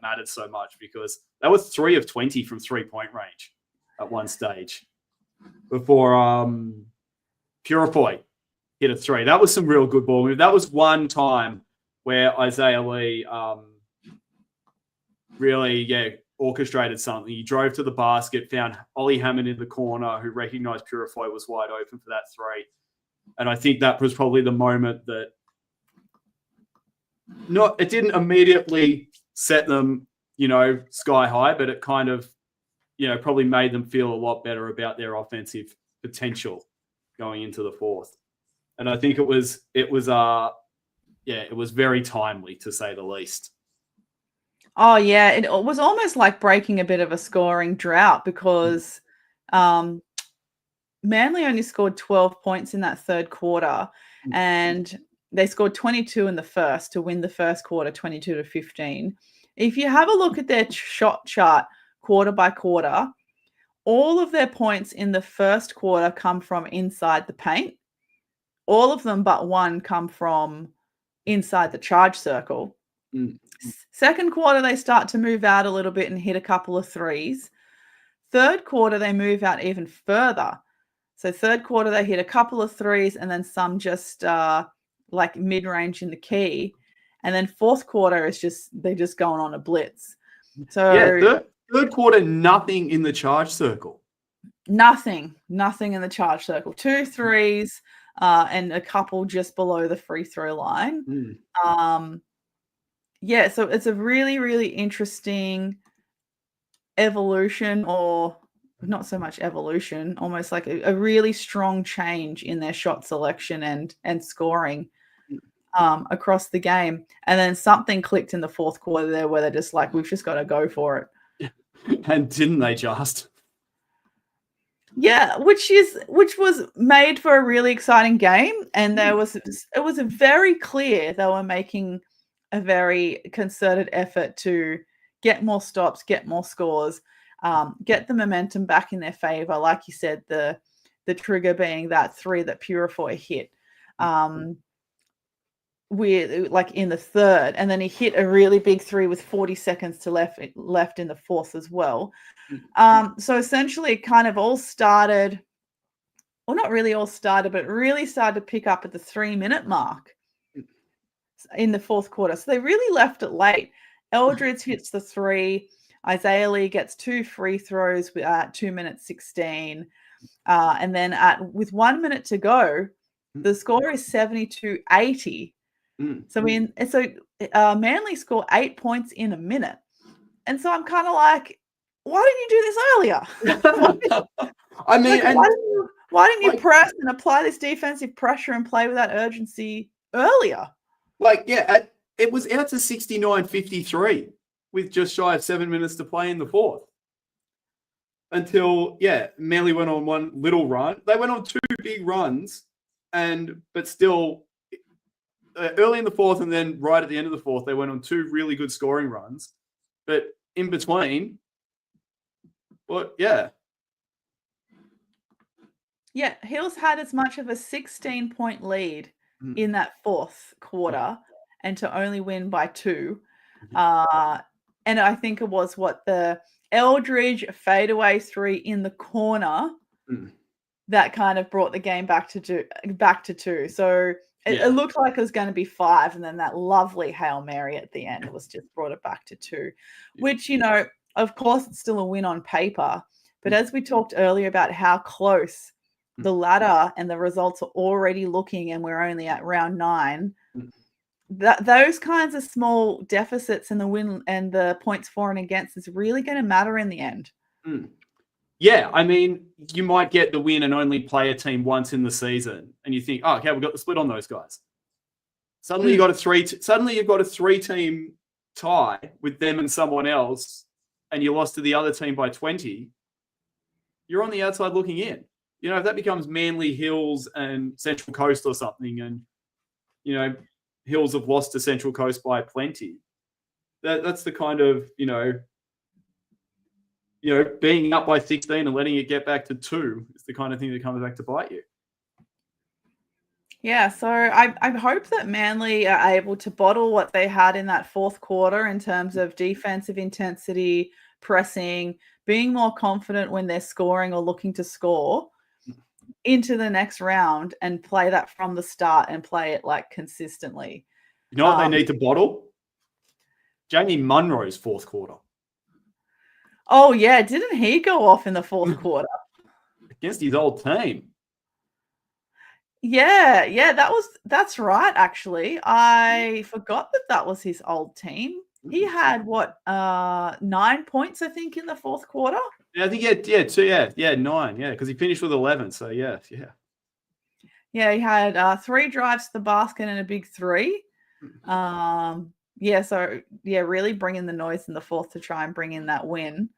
mattered so much, because that was 3 of 20 from 3-point range at one stage before Purifoy hit a 3. That was some real good ball move. That was one time where Isaiah Lee really orchestrated something. He drove to the basket, found Ollie Hammond in the corner, who recognized Purifoy was wide open for that 3. And I think that was probably the moment that it didn't immediately set them, sky high, but it kind of, probably made them feel a lot better about their offensive potential going into the fourth. And I think it was very timely, to say the least. Oh, yeah. It was almost like breaking a bit of a scoring drought, because Manly only scored 12 points in that third quarter, and they scored 22 in the first to win the first quarter, 22-15. If you have a look at their shot chart quarter by quarter, all of their points in the first quarter come from inside the paint. All of them but one come from inside the charge circle. Second quarter, they start to move out a little bit and hit a couple of threes. Third quarter, they move out even further. So third quarter, they hit a couple of threes and then some just like mid-range in the key. And then fourth quarter is they're just going on a blitz. So third quarter, nothing in the charge circle. Nothing in the charge circle. 2 threes and a couple just below the free throw line. So it's a really, really interesting evolution, or not so much evolution, almost like a really strong change in their shot selection and scoring across the game. And then something clicked in the fourth quarter there where they're just like, we've just got to go for it. And didn't they just? Yeah, which was made for a really exciting game, and it was very clear they were making a very concerted effort to get more stops, get more scores, get the momentum back in their favor. Like you said, the trigger being that 3 that Purifoy hit, with like in the third, and then he hit a really big 3 with 40 seconds to left in the fourth as well. So essentially, it kind of all started, well, not really all started, but really started to pick up at the 3-minute mark in the fourth quarter. So they really left it late. Eldridge hits the 3. Isaiah Lee gets 2 free throws at 2 minutes 16. And then with 1 minute to go, the score is 70-80. So Manly score 8 points in a minute. And so I'm kind of like, why didn't you do this earlier? I mean, why didn't you press and apply this defensive pressure and play with that urgency earlier? It was out to 69-53 with just shy of 7 minutes to play in the fourth. Until, Manly went on one little run. They went on 2 big runs, but still, early in the fourth and then right at the end of the fourth, they went on 2 really good scoring runs. But in between, Hills had as much of a 16-point lead in that fourth quarter, and to only win by 2. And I think it was the Eldridge fadeaway 3 in the corner that kind of brought the game back to 2. So it looked like it was going to be 5, and then that lovely Hail Mary at the end was just brought it back to 2, which, of course, it's still a win on paper. But as we talked earlier about how close the ladder and the results are already looking, and we're only at round 9. Those kinds of small deficits in the win and the points for and against is really going to matter in the end. Yeah, I mean, you might get the win and only play a team once in the season, and you think, oh, okay, we've got the split on those guys. Suddenly, you've got a 3-team tie with them and someone else, and you lost to the other team by 20. You're on the outside looking in. If that becomes Manly, Hills, and Central Coast or something, and Hills have lost to Central Coast by plenty. That's the kind of being up by 16 and letting it get back to 2 is the kind of thing that comes back to bite you. Yeah, so I hope that Manly are able to bottle what they had in that fourth quarter in terms of defensive intensity, pressing, being more confident when they're scoring or looking to score into the next round, and play that from the start and play it like consistently. You know what they need to bottle? Jamie Munro's fourth quarter. Oh, yeah. Didn't he go off in the fourth quarter? Against his old team. Yeah, that's right, actually. I forgot that was his old team. He had 9 points, I think, in the fourth quarter. Yeah, I think 9, because he finished with 11. So yeah. Yeah, he had 3 drives to the basket and a big 3. Really bringing the noise in the fourth to try and bring in that win.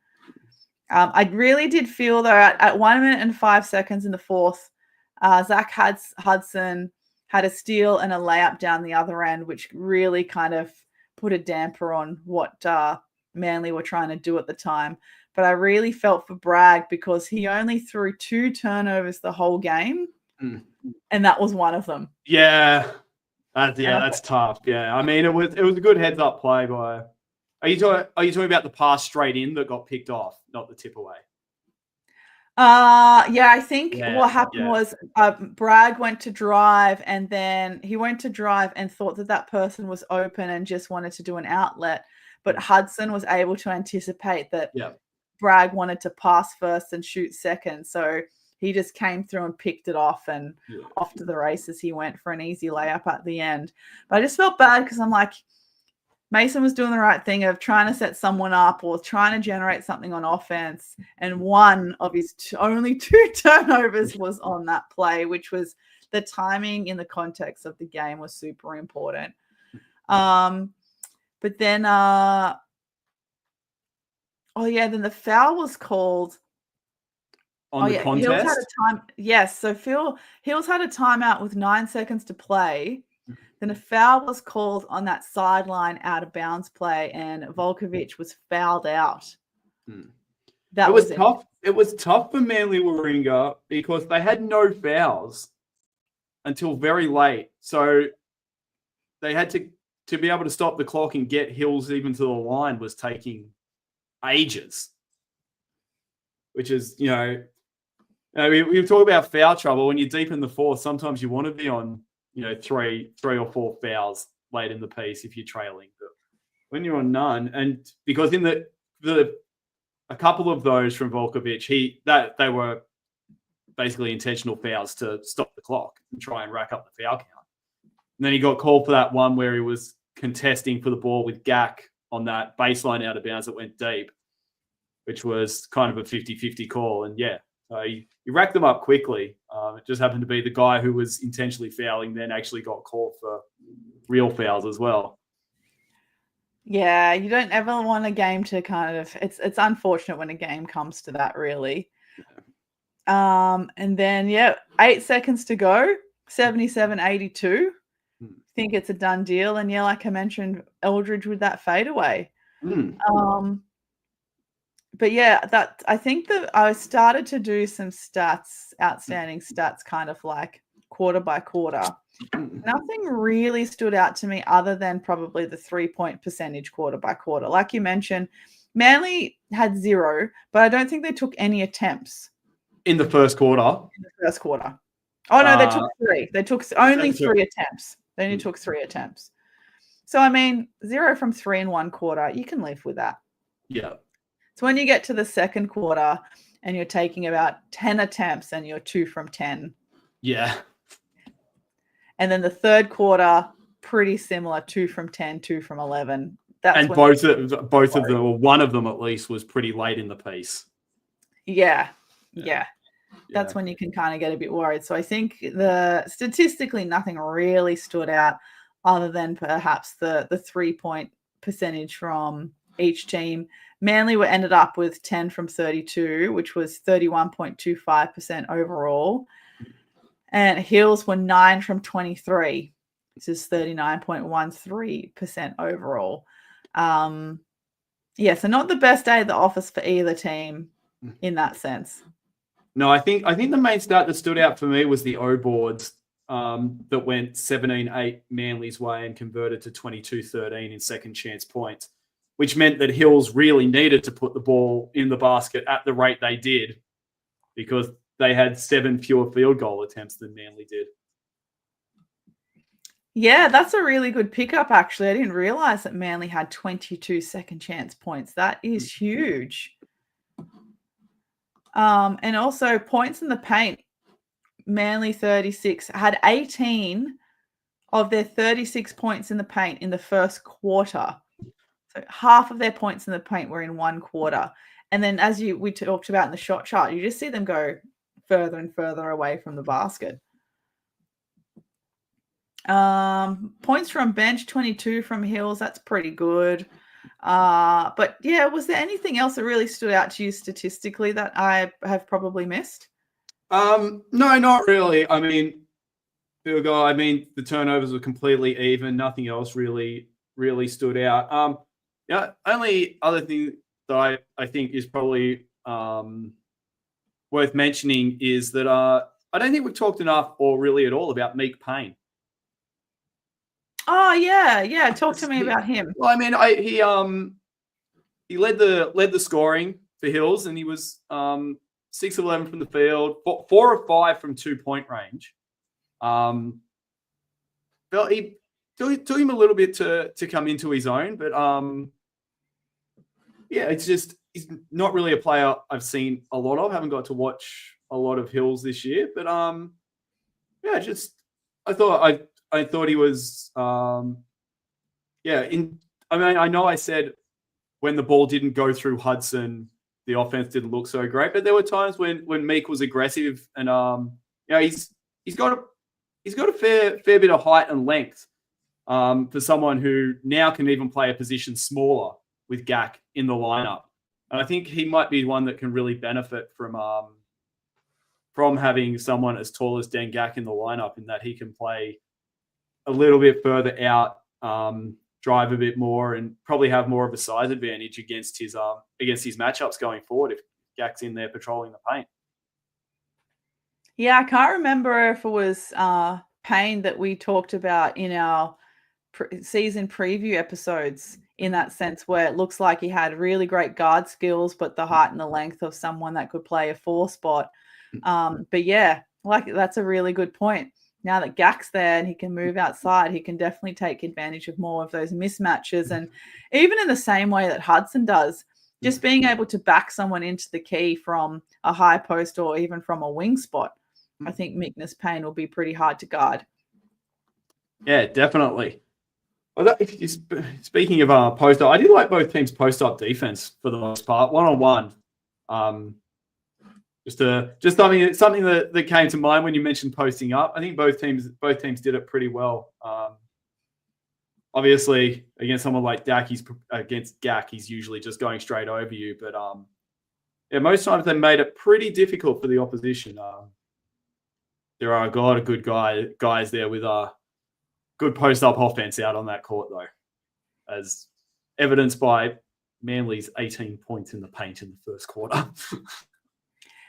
I really did feel though at 1 minute and 5 seconds in the fourth, Zach Hudson had a steal and a layup down the other end, which really kind of put a damper on what Manly were trying to do at the time. But I really felt for Bragg because he only threw 2 turnovers the whole game, and that was one of them. Yeah, that's tough. Yeah, I mean, it was a good heads up play by. Are you talking about the pass straight in that got picked off, not the tip away? I think what happened was Bragg went to drive, and then he went to drive and thought that person was open and just wanted to do an outlet. But Hudson was able to anticipate that Bragg wanted to pass first and shoot second. So he just came through and picked it off, and off to the races he went for an easy layup at the end. But I just felt bad because I'm like, Mason was doing the right thing of trying to set someone up or trying to generate something on offense. And one of his only 2 turnovers was on that play, which was the timing in the context of the game was super important. But then, then the foul was called. On the contest? Hills had a time. Yes. So Hills had a timeout with 9 seconds to play. Then a foul was called on that sideline out of bounds play, and Volkovic was fouled out. It was tough. It was tough for Manly Warringah because they had no fouls until very late. So they had to be able to stop the clock and get Hills even to the line was taking ages. Which is, we talk about foul trouble. When you're deep in the fourth, sometimes you want to be on 3 or 4 fouls late in the piece if you're trailing. But when you're on none, and because in a couple of those from Volkovic, they were basically intentional fouls to stop the clock and try and rack up the foul count. And then he got called for that one where he was contesting for the ball with Gak on that baseline out of bounds that went deep, which was kind of a 50-50 call. And so he racked them up quickly. It just happened to be the guy who was intentionally fouling then actually got called for real fouls as well. Yeah, you don't ever want a game to kind of – it's unfortunate when a game comes to that, really. And then, 8 seconds to go, 77-82. Think it's a done deal. And, like I mentioned, Eldridge with that fadeaway. But I think that I started to do some outstanding stats, kind of like quarter by quarter. Nothing really stood out to me other than probably the 3-point percentage quarter by quarter. Like you mentioned, Manly had 0, but I don't think they took any attempts. In the first quarter? Oh, no, they took 3. They took only 3 attempts. They only took 3 attempts. So, I mean, 0 from 3 in 1 quarter, you can live with that. Yeah. So when you get to the second quarter, and you're taking about 10 attempts and you're 2 from 10. Yeah. And then the third quarter, pretty similar, 2 from 10, 2 from 11. And both of them, or one of them at least, was pretty late in the piece. Yeah. That's when you can kind of get a bit worried. So I think statistically nothing really stood out other than perhaps the 3-point percentage from each team. Manly ended up with 10 from 32, which was 31.25% overall. And Hills were 9 from 23, which is 39.13% overall. So not the best day at the office for either team in that sense. No, I think the main stat that stood out for me was the O boards that went 17-8 Manly's way and converted to 22-13 in second chance points, which meant that Hills really needed to put the ball in the basket at the rate they did because they had 7 fewer field goal attempts than Manly did. Yeah, that's a really good pickup, actually. I didn't realize that Manly had 22 second chance points. That is huge. And also points in the paint. Manly 36 had 18 of their 36 points in the paint in the first quarter. So half of their points in the paint were in one quarter. And then as we talked about in the shot chart, you just see them go further and further away from the basket. Points from bench, 22 from Hills. That's pretty good. But yeah, was there anything else that really stood out to you statistically that I have probably missed? No, not really. I mean, the turnovers were completely even. Nothing else really stood out. Only other thing that I think is probably worth mentioning is that I don't think we've talked enough or really at all about Meek Payne. Oh yeah. Talk to me about him. Well, I mean, he led the scoring for Hills, and he was 6 of 11 from the field, 4 of 5 from 2-point range. It took him a little bit to come into his own, but it's just he's not really a player I've seen a lot of. Haven't got to watch a lot of Hills this year, but I thought he was I know I said when the ball didn't go through Hudson, the offense didn't look so great, but there were times when Meek was aggressive, and he's got a fair bit of height and length for someone who now can even play a position smaller with Gak in the lineup. And I think he might be one that can really benefit from having someone as tall as Dan Gak in the lineup, in that he can play a little bit further out, drive a bit more, and probably have more of a size advantage against his matchups going forward if Gak's in there patrolling the paint. Yeah, I can't remember if it was Payne that we talked about in our season preview episodes, in that sense where it looks like he had really great guard skills, but the height and the length of someone that could play a 4 spot. But yeah, that's a really good point. Now that Gak's there and he can move outside, he can definitely take advantage of more of those mismatches. And even in the same way that Hudson does, just being able to back someone into the key from a high post or even from a wing spot, I think Meekness Payne will be pretty hard to guard. Yeah, definitely. Well, speaking of post-up, I did like both teams' post-up defense for the most part, one-on-one. Just something that came to mind when you mentioned posting up. I think both teams did it pretty well. Obviously, against someone like Gak, he's usually just going straight over you. But most times they made it pretty difficult for the opposition. There are a lot of good guys there with good post-up offense out on that court, though, as evidenced by Manly's 18 points in the paint in the first quarter.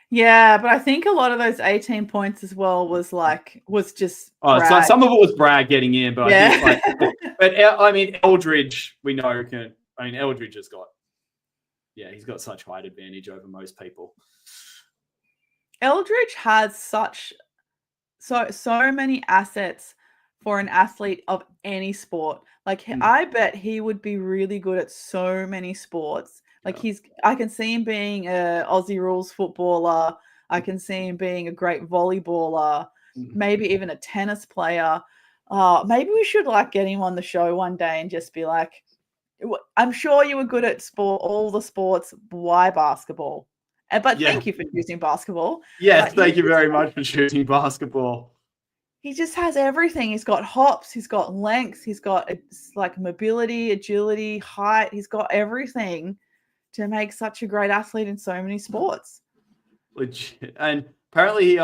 Yeah, but I think a lot of those 18 points as well was just. So some of it was Bragg getting in, but I think, Eldridge, we know Eldridge has got, he's got such height advantage over most people. Eldridge has so many assets for an athlete of any sport. I bet he would be really good at so many sports, Like I can see him being a Aussie rules footballer. I can see him being a great volleyballer, maybe even a tennis player. Maybe we should like get him on the show one day and just be like, I'm sure you were good at all the sports. Why basketball? But thank you for choosing basketball. Yes, thank you very much for choosing basketball. He just has everything. He's got hops. He's got length. He's got like mobility, agility, height. He's got everything to make such a great athlete in so many sports. Legit. And apparently he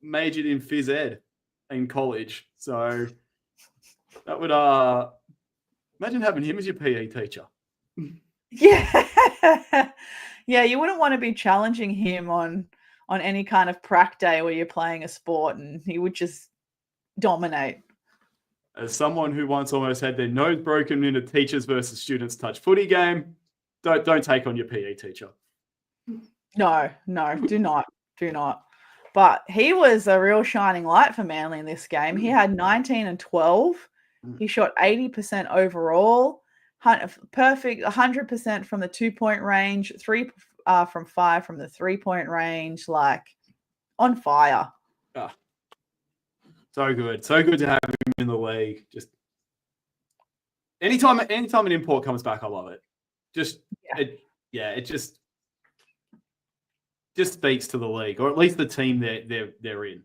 majored in phys ed in college. So that would imagine having him as your PE teacher. Yeah. Yeah, you wouldn't want to be challenging him on any kind of prac day where you're playing a sport, and he would just dominate. As someone who once almost had their nose broken in a teachers versus students touch footy game, don't take on your PE teacher. No, do not. But he was a real shining light for Manly in this game. He had 19 and 12. He shot 80% overall, perfect 100% from the 2-point range, 3 from 5 from the 3-point range, like on fire. So good to have him in the league. Just anytime an import comes back, I love it. It just speaks to the league, or at least the team they're in.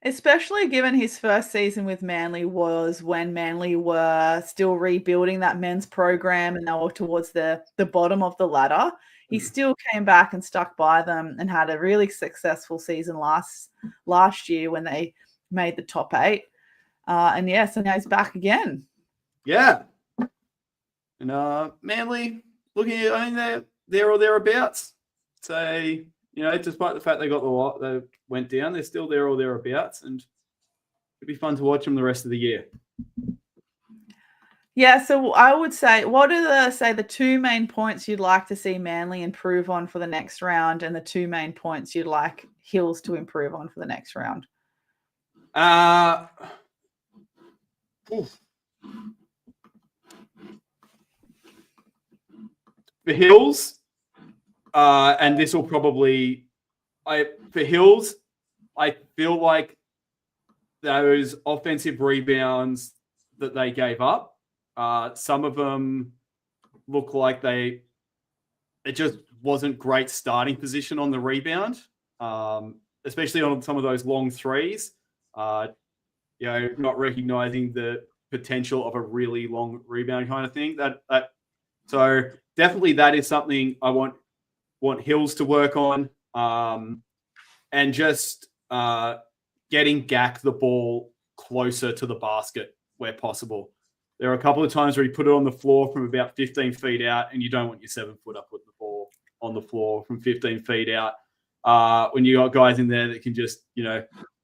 Especially given his first season with Manly was when Manly were still rebuilding that men's program and they were towards the bottom of the ladder. He still came back and stuck by them and had a really successful season last year when they made the top 8. And so now he's back again. Yeah. And Manly, looking at, I mean, they're there or thereabouts. So, despite the fact they went down, they're still there or thereabouts, and it'd be fun to watch them the rest of the year. Yeah, so I would say, what are the 2 main points you'd like to see Manly improve on for the next round, and the 2 main points you'd like Hills to improve on for the next round? For Hills, and this will probably, for Hills, I feel like those offensive rebounds that they gave up, some of them look like it just wasn't great starting position on the rebound, especially on some of those long threes. Not recognizing the potential of a really long rebound kind of thing. So definitely that is something I want Hills to work on, and just getting Gak the ball closer to the basket where possible. There are a couple of times where he put it on the floor from about 15 feet out, and you don't want your 7-footer putting the ball on the floor from 15 feet out when you got guys in there that can just,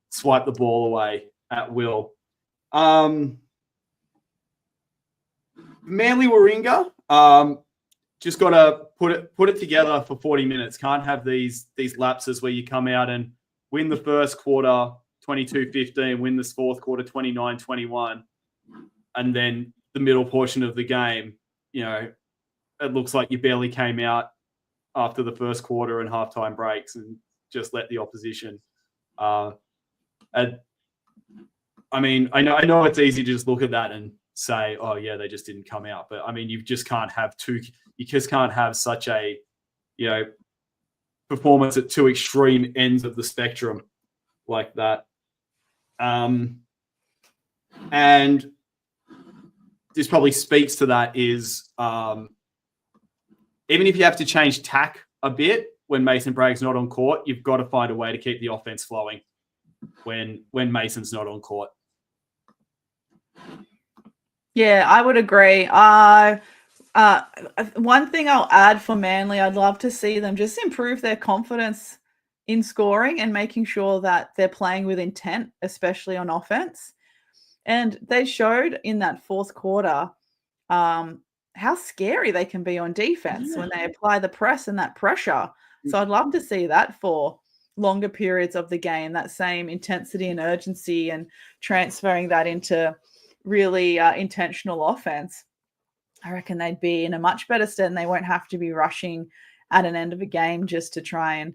swipe the ball away at will. Manly Warringah, just got to put it together for 40 minutes. Can't have these lapses where you come out and win the first quarter 22-15, win this fourth quarter 29-21, and then the middle portion of the game, it looks like you barely came out after the first quarter and halftime breaks and just let the opposition. I mean, I know it's easy to just look at that and say, oh yeah, they just didn't come out. But I mean, you just can't have such a, performance at 2 extreme ends of the spectrum like that. And this probably speaks to that is, even if you have to change tack a bit when Mason Bragg's not on court, you've got to find a way to keep the offense flowing when Mason's not on court. Yeah, I would agree. One thing I'll add for Manly, I'd love to see them just improve their confidence in scoring and making sure that they're playing with intent, especially on offense. And they showed in that fourth quarter how scary they can be on defense when they apply the press and that pressure. So I'd love to see that for longer periods of the game, that same intensity and urgency, and transferring that into really intentional offense. I reckon they'd be in a much better stead and they won't have to be rushing at an end of a game just to try and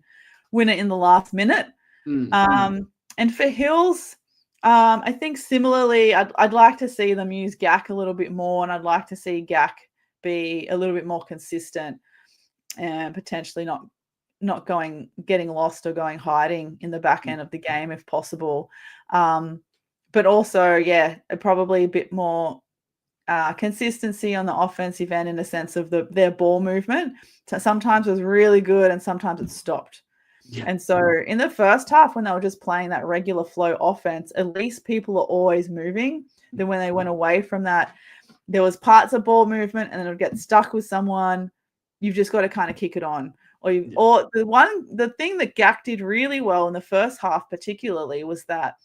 win it in the last minute. And for Hills, I think similarly, I'd like to see them use Gak a little bit more, and I'd like to see Gak be a little bit more consistent and potentially not getting lost or going hiding in the back end of the game if possible. But also, probably a bit more consistency on the offensive end in the sense of their ball movement. So sometimes it was really good and sometimes it stopped. Yeah. And so in the first half, when they were just playing that regular flow offense, at least people are always moving. Then when they went away from that, there was parts of ball movement and then it would get stuck with someone. You've just got to kind of kick it on. Or the thing that Gak did really well in the first half particularly was that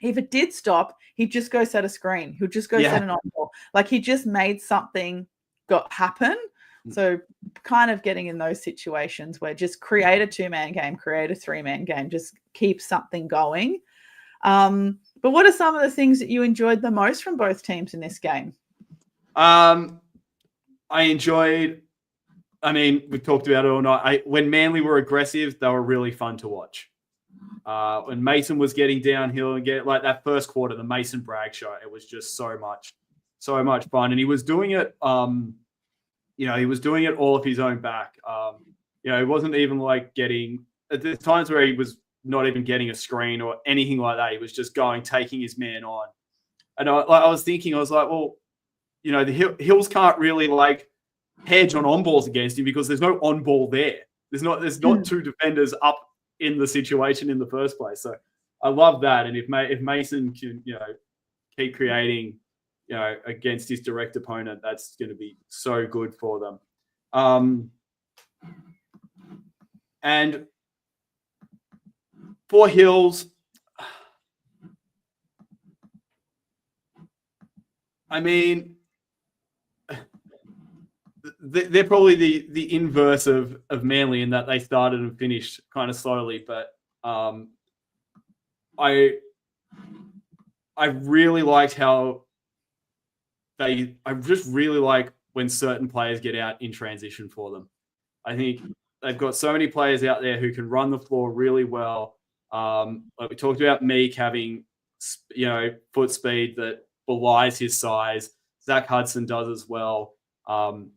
if it did stop, he'd just go set a screen. He'd just go set an on-ball. Like he just made something happen. So kind of getting in those situations where just create a 2-man game, create a 3-man game, just keep something going. But what are some of the things that you enjoyed the most from both teams in this game? I enjoyed, we talked about it all night. When Manly were aggressive, they were really fun to watch. When Mason was getting downhill and like that first quarter, the Mason Bragg show, it was just so much fun. And he was doing it, he was doing it all of his own back. It wasn't even like at the times where he was not even getting a screen or anything like that. He was just taking his man on. And I was like, well, the Hills can't really like hedge on balls against him because there's no on ball there. There's not two defenders up in the situation in the first place. So I love that. And if Mason can, keep creating, against his direct opponent, that's going to be so good for them. And for Hills, they're probably the inverse of Manly in that they started and finished kind of slowly. But I really liked how I just really like when certain players get out in transition for them. I think they've got so many players out there who can run the floor really well. Like we talked about Meek having, foot speed that belies his size. Zach Hudson does as well. And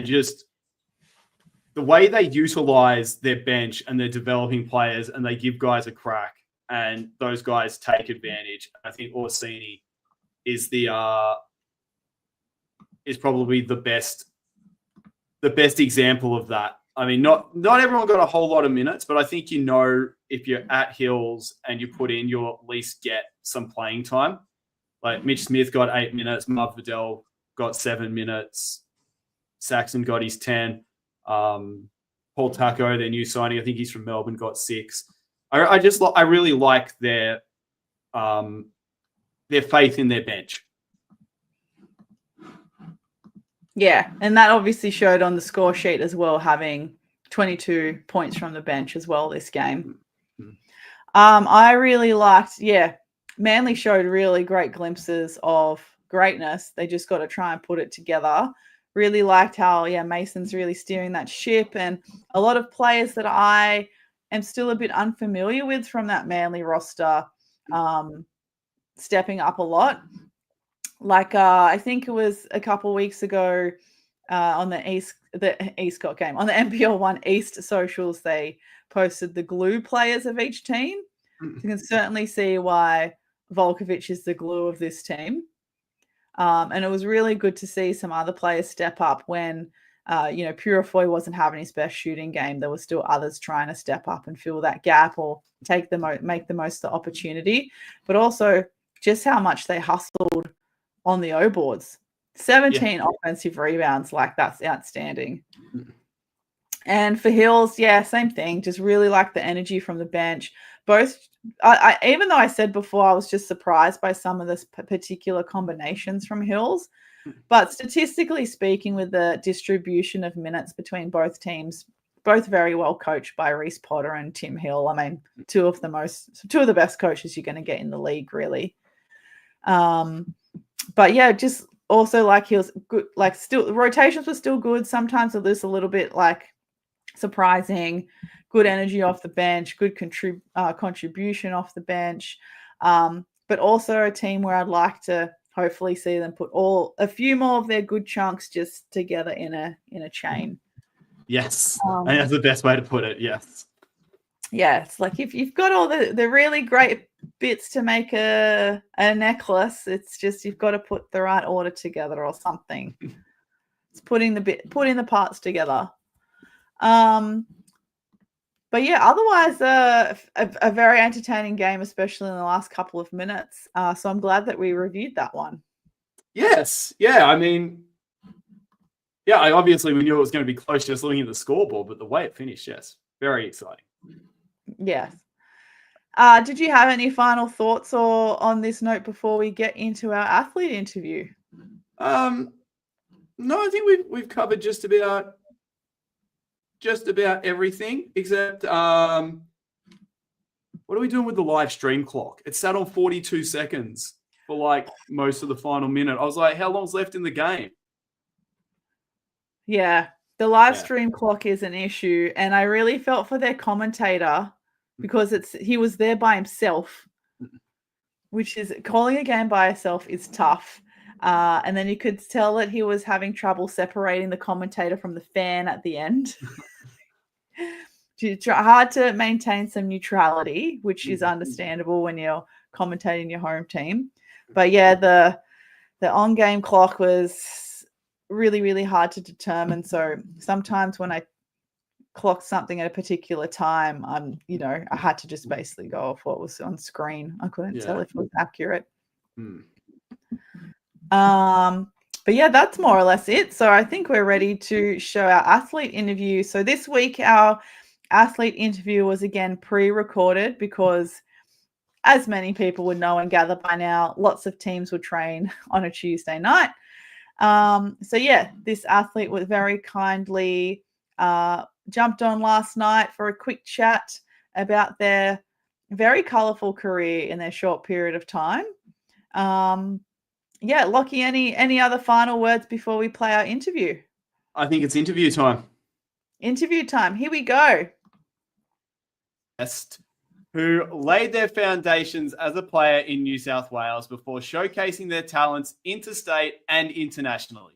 just the way they utilize their bench and they're developing players and they give guys a crack and those guys take advantage. I think Orsini is probably the best example of that. Not everyone got a whole lot of minutes, but I think if you're at Hills and you put in, you'll at least get some playing time. Like Mitch Smith got 8 minutes, Marv Vidal got 7 minutes, Saxon got his 10. Paul Taco, their new signing, I think he's from Melbourne, got 6. I really like their faith in their bench. Yeah, and that obviously showed on the score sheet as well, having 22 points from the bench as well this game. I really liked, Manly showed really great glimpses of greatness. They just got to try and put it together. Really liked how, Mason's really steering that ship, and a lot of players that I am still a bit unfamiliar with from that Manly roster stepping up a lot. Like I think it was a couple of weeks ago on the Eastcott game, on the NPL 1 East socials, they posted the glue players of each team. You can certainly see why Volkovic is the glue of this team. And it was really good to see some other players step up when, Purifoy wasn't having his best shooting game. There were still others trying to step up and fill that gap or make the most of the opportunity. But also just how much they hustled on the O boards. 17 offensive rebounds, like that's outstanding. And for Hills, same thing. Just really like the energy from the bench. Both, even though I said before I was just surprised by some of the particular combinations from Hills, but statistically speaking, with the distribution of minutes between both teams, both very well coached by Reece Potter and Tim Hill. Two of the best coaches you're going to get in the league, really. But just also, like, he was good, like, still the rotations were still good. Sometimes it was a little bit like surprising, good energy off the bench, good contribution off the bench. But also a team where I'd like to hopefully see them put a few more of their good chunks just together in a chain. Yes. I think that's the best way to put it. Yes. Yeah, it's like if you've got all the really great bits to make a necklace, it's just you've got to put the right order together or something. It's putting the parts together. But yeah, otherwise a very entertaining game, especially in the last couple of minutes. So I'm glad that we reviewed that one. Yes. Yeah. I mean, yeah, obviously we knew it was going to be close just looking at the scoreboard, but the way it finished, yes, very exciting. Yes. Did you have any final thoughts or on this note before we get into our athlete interview? No, I think we've covered just about everything except what are we doing with the live stream clock? It's sat on 42 seconds for like most of the final minute. I was like, how long's left in the game? Yeah, the live stream clock is an issue, and I really felt for their commentator because he was there by himself, which is calling a game by yourself is tough. And then you could tell that he was having trouble separating the commentator from the fan at the end. Hard to maintain some neutrality, which is understandable when you're commentating your home team. But yeah, the on-game clock was really, really hard to determine. So sometimes when I clocked something at a particular time, I had to just basically go off what was on screen. I couldn't tell if it was accurate. But yeah, that's more or less it. So I think we're ready to show our athlete interview. So this week, our athlete interview was again pre-recorded because, as many people would know and gather by now, lots of teams would train on a Tuesday night. So yeah, this athlete was very kindly jumped on last night for a quick chat about their very colourful career in their short period of time. Yeah, Lockie, any other final words before we play our interview? I think it's interview time. Interview time. Here we go. Who laid their foundations as a player in New South Wales before showcasing their talents interstate and internationally.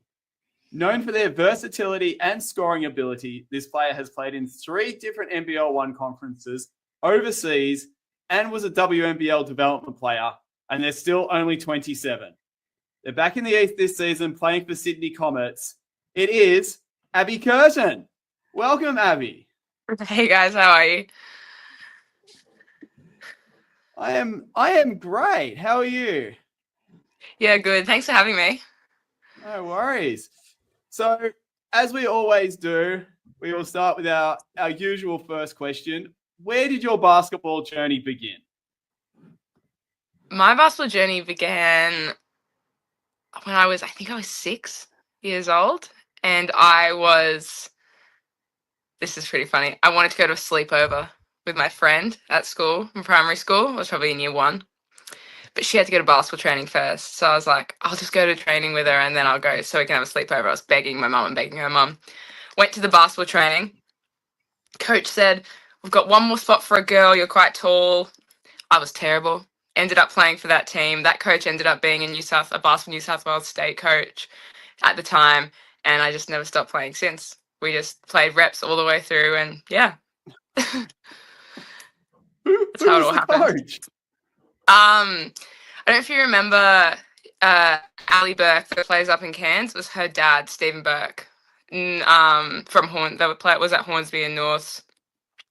Known for their versatility and scoring ability, this player has played in 3 different NBL 1 conferences overseas and was a WNBL development player, and they're still only 27. They're back in the East this season playing for Sydney Comets. It is Abby Curtin. Welcome, Abby. Hey guys, how are you? I am great. How are you? Yeah, good. Thanks for having me. No worries. So, as we always do, we will start with our usual first question. Where did your basketball journey begin? My basketball journey began when I was 6 years old, and this is pretty funny. I wanted to go to a sleepover with my friend at school, in primary school. I was probably in year 1. But she had to go to basketball training first. So I was like, I'll just go to training with her and then I'll go so we can have a sleepover. I was begging my mum and begging her mum. Went to the basketball training. Coach said, we've got one more spot for a girl. You're quite tall. I was terrible. Ended up playing for that team. That coach ended up being a basketball New South Wales state coach at the time. And I just never stopped playing since. We just played reps all the way through and yeah. That's how it all happened. Coach? I don't know if you remember Ali Burke that plays up in Cairns. It was her dad, Stephen Burke, from was at Hornsby and North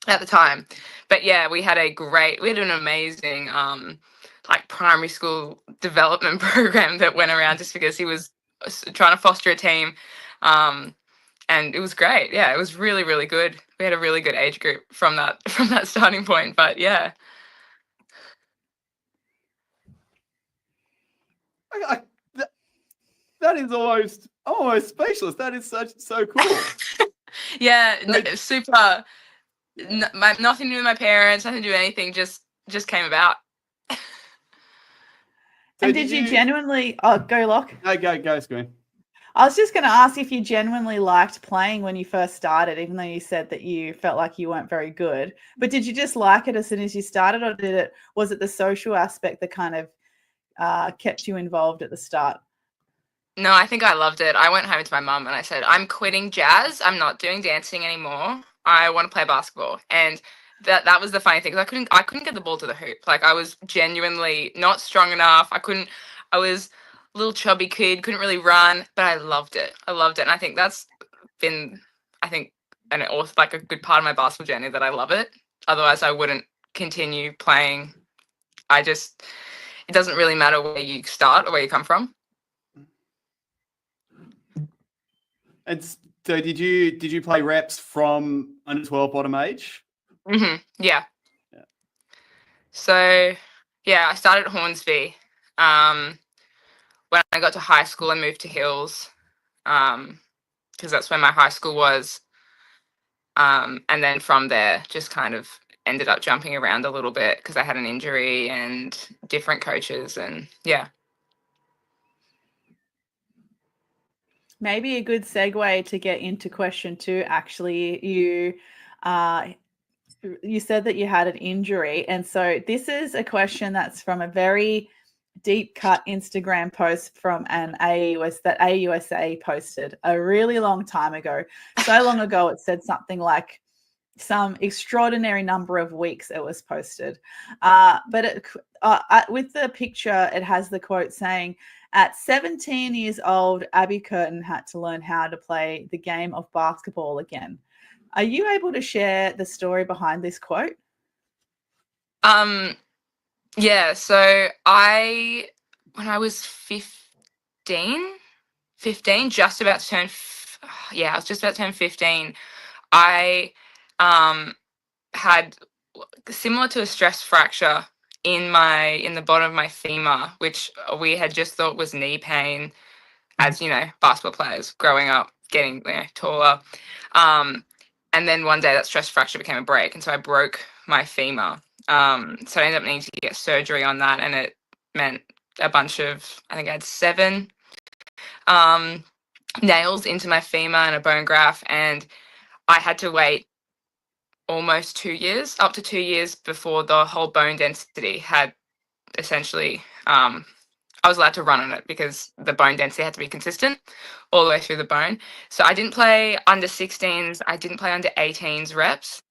at the time. But yeah, we had an amazing primary school development program that went around just because he was trying to foster a team. And it was great. Yeah, it was really, really good. We had a really good age group from that starting point. But yeah. That is almost speechless. That is so cool. Yeah, super. Nothing to do with my parents. Nothing to do with anything. Just came about. And did you genuinely? Oh, go Lock. Go, Screen. I was just going to ask if you genuinely liked playing when you first started, even though you said that you felt like you weren't very good. But did you just like it as soon as you started, or was it the social aspect that kind of kept you involved at the start? No, I think I loved it. I went home to my mum and I said, I'm quitting jazz. I'm not doing dancing anymore. I want to play basketball. And that was the funny thing, because I couldn't get the ball to the hoop. Like, I was genuinely not strong enough. I was a little chubby kid, couldn't really run, but I loved it. And I think that's been, and also like a good part of my basketball journey, that I love it. Otherwise I wouldn't continue playing. It doesn't really matter where you start or where you come from. And so did you play reps from under 12 bottom age? Mm-hmm. Yeah. So yeah, I started at Hornsby. When I got to high school, I moved to Hills, because that's where my high school was. And then from there, just kind of ended up jumping around a little bit because I had an injury and different coaches, and yeah. Maybe a good segue to get into question 2. Actually, you said that you had an injury, and so this is a question that's from a very deep cut Instagram post from an AUSA posted a really long time ago. So long ago, it said something like some extraordinary number of weeks it was posted. But with the picture, it has the quote saying, at 17 years old, Abby Curtin had to learn how to play the game of basketball again. Are you able to share the story behind this quote? Yeah, so when I was 15, just about to turn, I was just about to turn 15, I had, similar to a stress fracture in the bottom of my femur, which we had just thought was knee pain, as basketball players growing up, getting taller. And then one day that stress fracture became a break, and so I broke my femur. So I ended up needing to get surgery on that, and it meant a bunch of, I think I had 7 nails into my femur and a bone graft, and I had to wait almost 2 years, up to 2 years, before the whole bone density had essentially, I was allowed to run on it, because the bone density had to be consistent all the way through the bone. So I didn't play under 16s. I didn't play under 18s reps.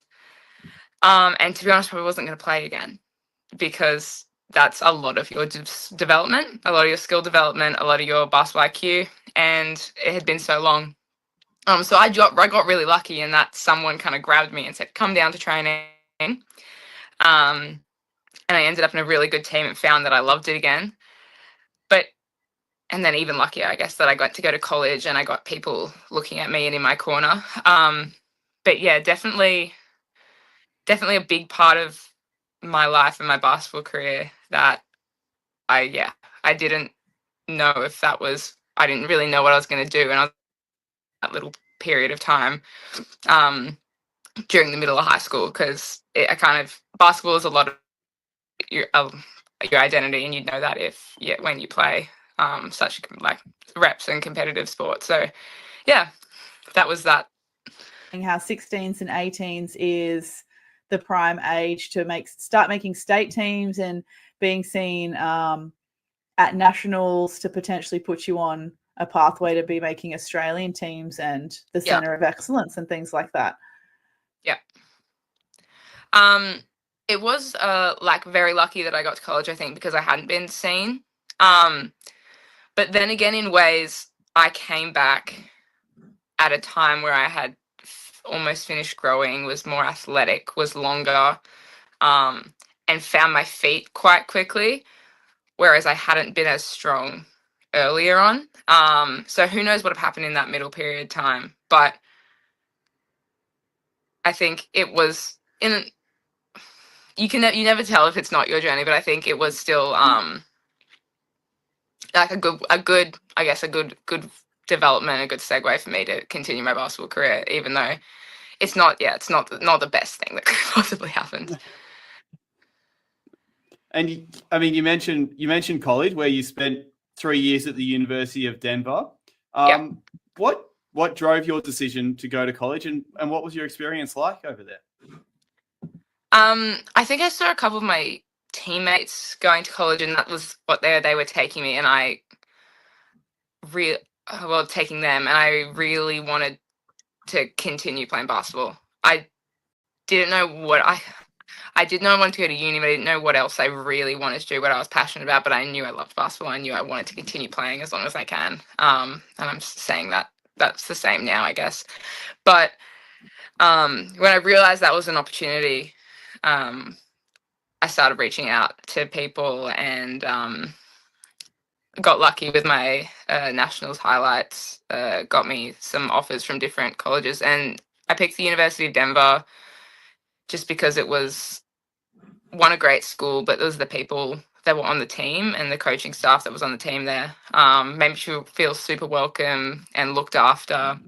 And to be honest, probably wasn't going to play again, because that's a lot of your development, a lot of your skill development, a lot of your basketball IQ, and it had been so long. So I got really lucky in that someone kind of grabbed me and said, come down to training. And I ended up in a really good team and found that I loved it again. And then even luckier, I guess, that I got to go to college and I got people looking at me and in my corner. But yeah, definitely a big part of my life and my basketball career that I didn't know if that was, I didn't really know what I was going to do. And I was that little period of time during the middle of high school, because basketball is a lot of your identity, and you'd know that when you play such like reps and competitive sports. So yeah, that was that. How 16s and 18s is the prime age to start making state teams and being seen at nationals, to potentially put you on a pathway to be making Australian teams and the center of excellence and things like that. Yeah. It was like very lucky that I got to college, I think, because I hadn't been seen. But then again, in ways, I came back at a time where I had almost finished growing, was more athletic, was longer, and found my feet quite quickly, whereas I hadn't been as strong earlier on. So who knows what happened in that middle period of time, but I think it was you never tell if it's not your journey, but I think it was still like a good development, a good segue for me to continue my basketball career, even though it's not the best thing that could possibly happen. And I mean, you mentioned college where you spent 3 years at the University of Denver. Yeah. What drove your decision to go to college, and what was your experience like over there? I think I saw a couple of my teammates going to college, and that was what they were taking me, and I taking them, and I really wanted to continue playing basketball. I didn't know what I did know I wanted to go to uni, but I didn't know what else I really wanted to do, what I was passionate about. But I knew I loved basketball. I knew I wanted to continue playing as long as I can. And I'm saying that that's the same now, I guess. But when I realized that was an opportunity, I started reaching out to people and got lucky with my nationals highlights. Got me some offers from different colleges, and I picked the University of Denver just because it was a great school, but those are the people that were on the team and the coaching staff that was on the team there. Made me feel super welcome and looked after,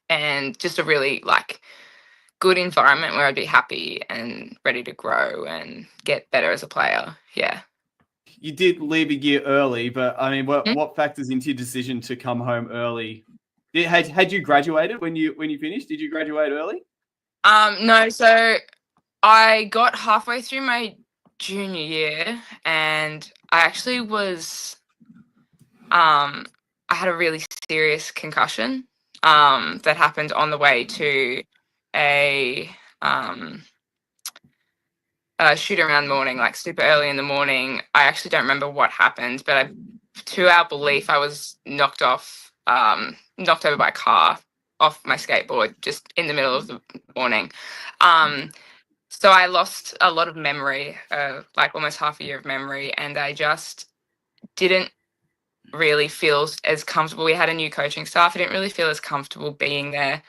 and just a really good environment where I'd be happy and ready to grow and get better as a player. Yeah. You did leave a year early, but I mean, what factors into your decision to come home early? Had you graduated when you finished? Did you graduate early? No, so I got halfway through my junior year, and I actually was I had a really serious concussion that happened on the way to a shoot around morning, like super early in the morning. I actually don't remember what happened, but to our belief, I was knocked over by a car off my skateboard just in the middle of the morning. So I lost a lot of memory, like almost half a year of memory, and I just didn't really feel as comfortable. We had a new coaching staff. I didn't really feel as comfortable being there,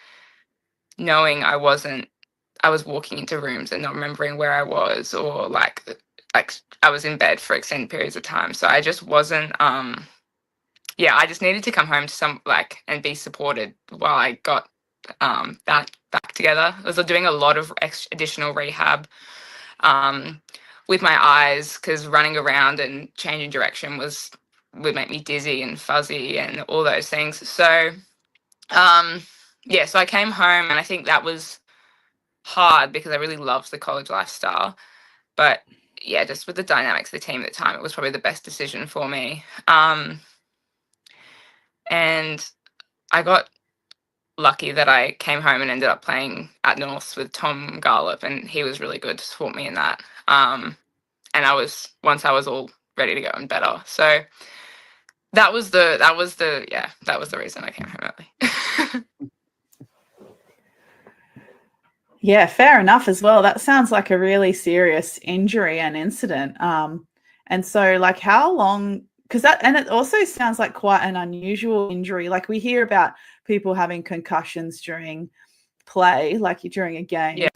knowing I was walking into rooms and not remembering where I was, or like I was in bed for extended periods of time. So I just wasn't I just needed to come home to and be supported while I got that back together. I was doing a lot of additional rehab with my eyes, because running around and changing direction would make me dizzy and fuzzy and all those things. So so I came home, and I think that was hard because I really loved the college lifestyle. But yeah, just with the dynamics of the team at the time, it was probably the best decision for me. And I got lucky that I came home and ended up playing at Norths with Tom Garlip, and he was really good to support me in that. And once I was all ready to go and better. So that was the reason I came home early. Yeah, fair enough as well. That sounds like a really serious injury and incident. And so how long, and it also sounds like quite an unusual injury. Like we hear about people having concussions during play, like during a game,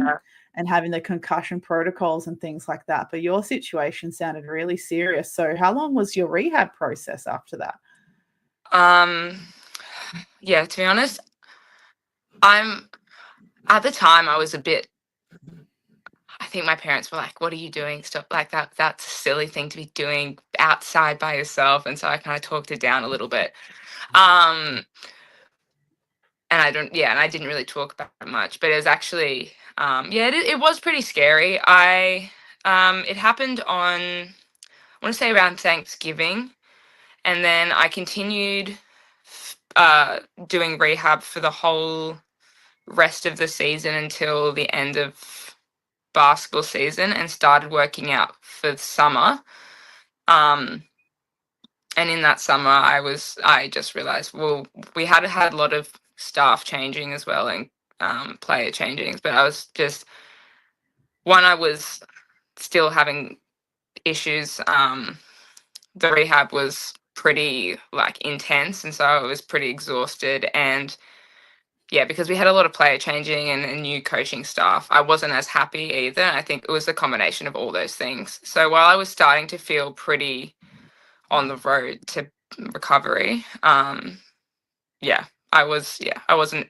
and having the concussion protocols and things like that. But your situation sounded really serious. So how long was your rehab process after that? Yeah, to be honest, at the time I was a bit, I think my parents were like, what are you doing? Stuff like that. That's a silly thing to be doing outside by yourself. And so I kind of talked it down a little bit. And I didn't really talk about it much, but it was actually, it was pretty scary. It happened on, I want to say around Thanksgiving. And then I continued doing rehab for the whole rest of the season until the end of basketball season, and started working out for the summer. And in that summer, I just realized, well, we had a lot of staff changing as well, and player changings, but I was still having issues. The rehab was pretty intense, and so I was pretty exhausted, and because we had a lot of player changing and a new coaching staff, I wasn't as happy either. And I think it was a combination of all those things. So while I was starting to feel pretty on the road to recovery, I wasn't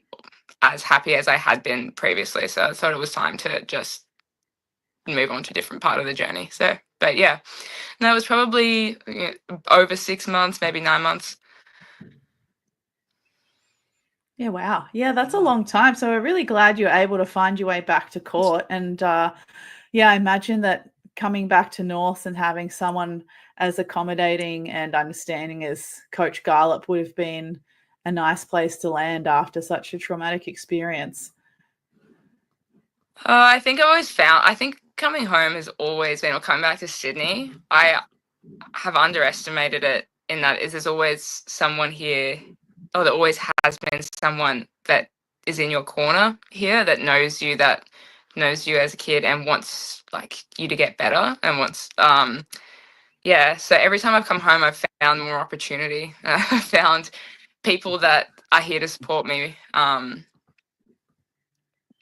as happy as I had been previously. So I thought it was time to just move on to a different part of the journey. So, but yeah, no, it was probably over 6 months, maybe 9 months. Yeah, wow. Yeah, that's a long time. So we're really glad you're able to find your way back to court. And yeah, I imagine that coming back to North and having someone as accommodating and understanding as Coach Garlop would have been a nice place to land after such a traumatic experience. I think I think coming home has always been, or coming back to Sydney, I have underestimated it in that there's always someone here, or there always has been someone that is in your corner here that knows you as a kid and wants like you to get better and wants yeah. So every time I've come home, I've found more opportunity. I've found people that are here to support me.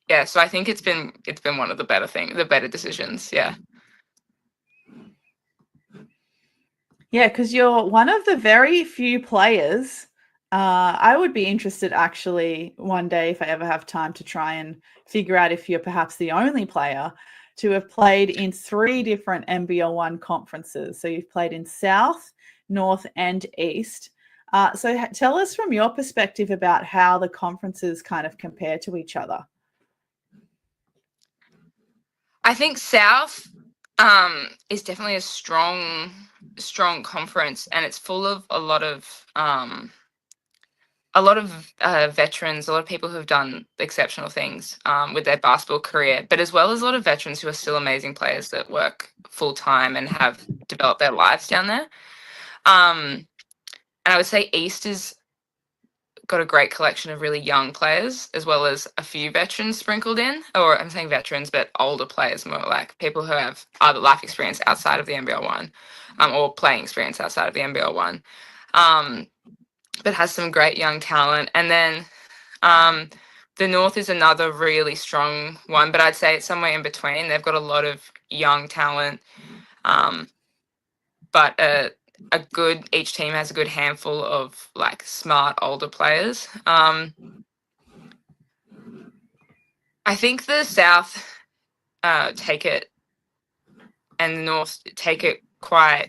Yeah, so I think it's been one of the better decisions. Yeah. Yeah, because you're one of the very few players. I would be interested actually one day if I ever have time to try and figure out if you're perhaps the only player to have played in 3 different NBL1 conferences. So you've played in South, North, and East. So tell us from your perspective about how the conferences kind of compare to each other. I think South is definitely a strong conference, and it's full of a lot of veterans, a lot of people who have done exceptional things with their basketball career, but as well as a lot of veterans who are still amazing players that work full time and have developed their lives down there. And I would say East is got a great collection of really young players, as well as a few veterans sprinkled in, or I'm saying veterans, but older players, more like people who have other life experience outside of the NBL1, or playing experience outside of the NBL1, but has some great young talent. And then the North is another really strong one, but I'd say it's somewhere in between. They've got a lot of young talent, but each team has a good handful of like smart older players. I think the South take it and the North take it quite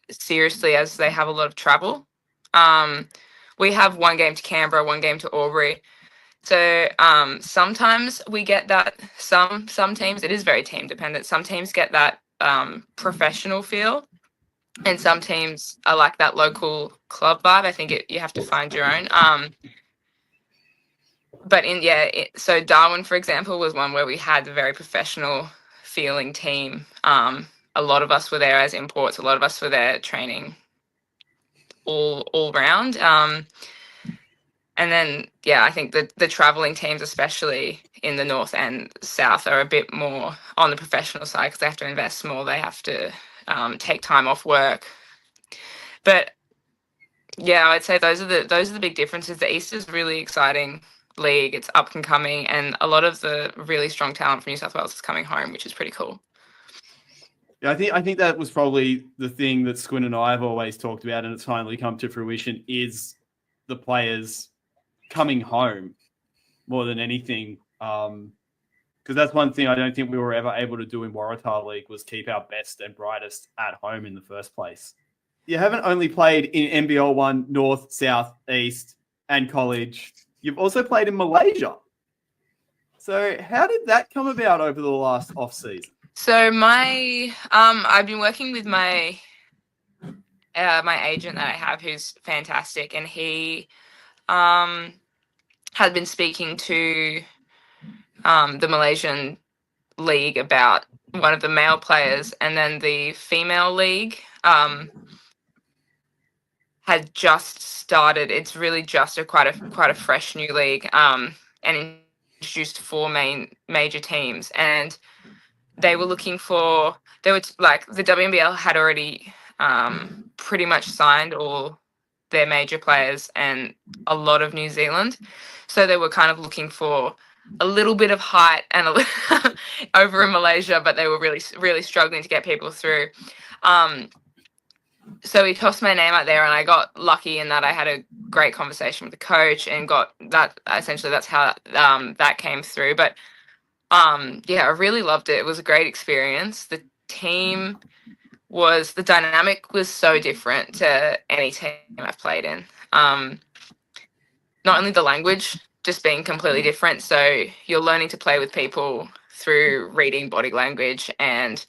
seriously as they have a lot of travel. We have 1 game to Canberra, 1 game to Albury. So sometimes we get that. Some teams, it is very team dependent. Some teams get that professional feel, and some teams are like that local club vibe. I think you have to find your own. But so Darwin, for example, was one where we had a very professional feeling team. A lot of us were there as imports. A lot of us were there training all round. And then, yeah, I think the traveling teams, especially in the North and South, are a bit more on the professional side because they have to invest more. They have to take time off work. But yeah, I'd say those are the big differences. The East is really exciting league. It's up and coming, and a lot of the really strong talent from New South Wales is coming home, which is pretty cool. Yeah, I think that was probably the thing that Squin and I have always talked about, and it's finally come to fruition, is the players coming home more than anything. Because that's one thing I don't think we were ever able to do in Waratah League was keep our best and brightest at home in the first place. You haven't only played in NBL 1, North, South, East, and college. You've also played in Malaysia. So how did that come about over the last off-season? So I've been working with my agent that I have, who's fantastic, and he had been speaking to the Malaysian league about one of the male players, and then the female league had just started. It's really just quite a fresh new league, and introduced 4 major teams, and they were looking for. They were like the WNBL had already pretty much signed all their major players and a lot of New Zealand, so they were kind of looking for a little bit of height and over in Malaysia, but they were really struggling to get people through. So he tossed my name out there, and I got lucky in that I had a great conversation with the coach and got that. Essentially, that's how that came through. But Yeah, I really loved it. It was a great experience. The dynamic was so different to any team I've played in. Not only the language just being completely different, so you're learning to play with people through reading body language and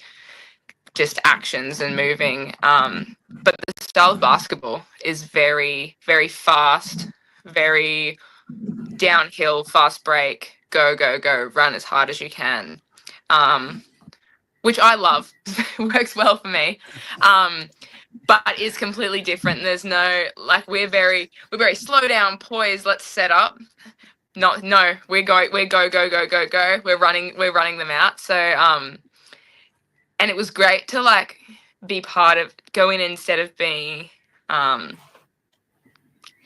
just actions and moving. But the style of basketball is very, very fast, very downhill, fast break, go, go, go, run as hard as you can, which I love. Works well for me. But is completely different. There's no, like, we're very slow down, poised, let's set up. No, we go, go, go, go, go. We're running them out. So, and it was great to like be part of, go in instead of being,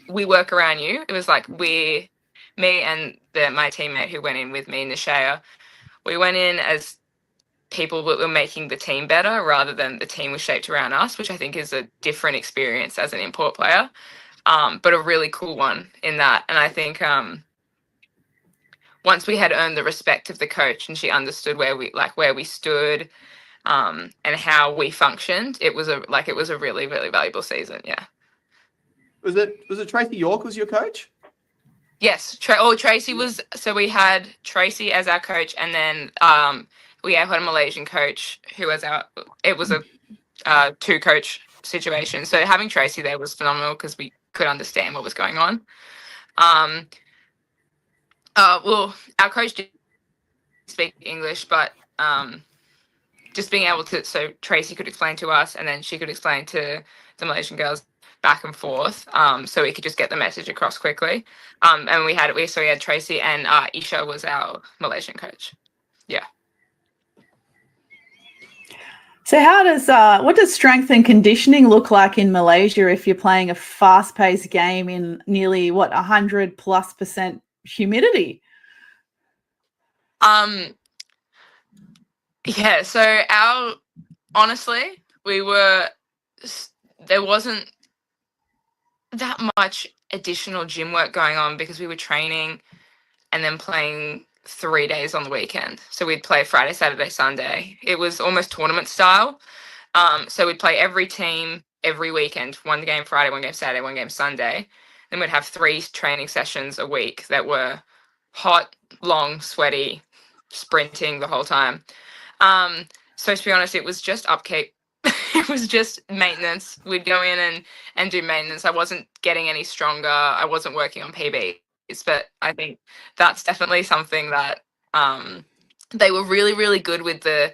we work around you. It was like me and my teammate who went in with me, Nishaya, we went in as people that were making the team better rather than the team was shaped around us, which I think is a different experience as an import player, but a really cool one in that. And I think once we had earned the respect of the coach and she understood where we stood, and how we functioned, it was a really, really valuable season. Yeah. Was it Tracy York was your coach? Yes. Tracy was. So we had Tracy as our coach, and then we had a Malaysian coach who was it was a two-coach situation. So having Tracy there was phenomenal because we could understand what was going on. Well, our coach did speak English, but just being able to, so Tracy could explain to us, and then she could explain to the Malaysian girls back and forth, so we could just get the message across quickly. And we had Tracy, and Isha was our Malaysian coach. Yeah. So what does strength and conditioning look like in Malaysia if you're playing a fast-paced game in nearly 100+% humidity? Yeah, so honestly, there wasn't that much additional gym work going on because we were training and then playing 3 days on the weekend. So we'd play Friday, Saturday, Sunday. It was almost tournament style. So we'd play every team every weekend, one game Friday, one game Saturday, one game Sunday. Then we'd have 3 training sessions a week that were hot, long, sweaty, sprinting the whole time. So to be honest, it was just upkeep. It was just maintenance. We'd go in and do maintenance. I wasn't getting any stronger. I wasn't working on PBs, but I think that's definitely something that they were really, really good with. The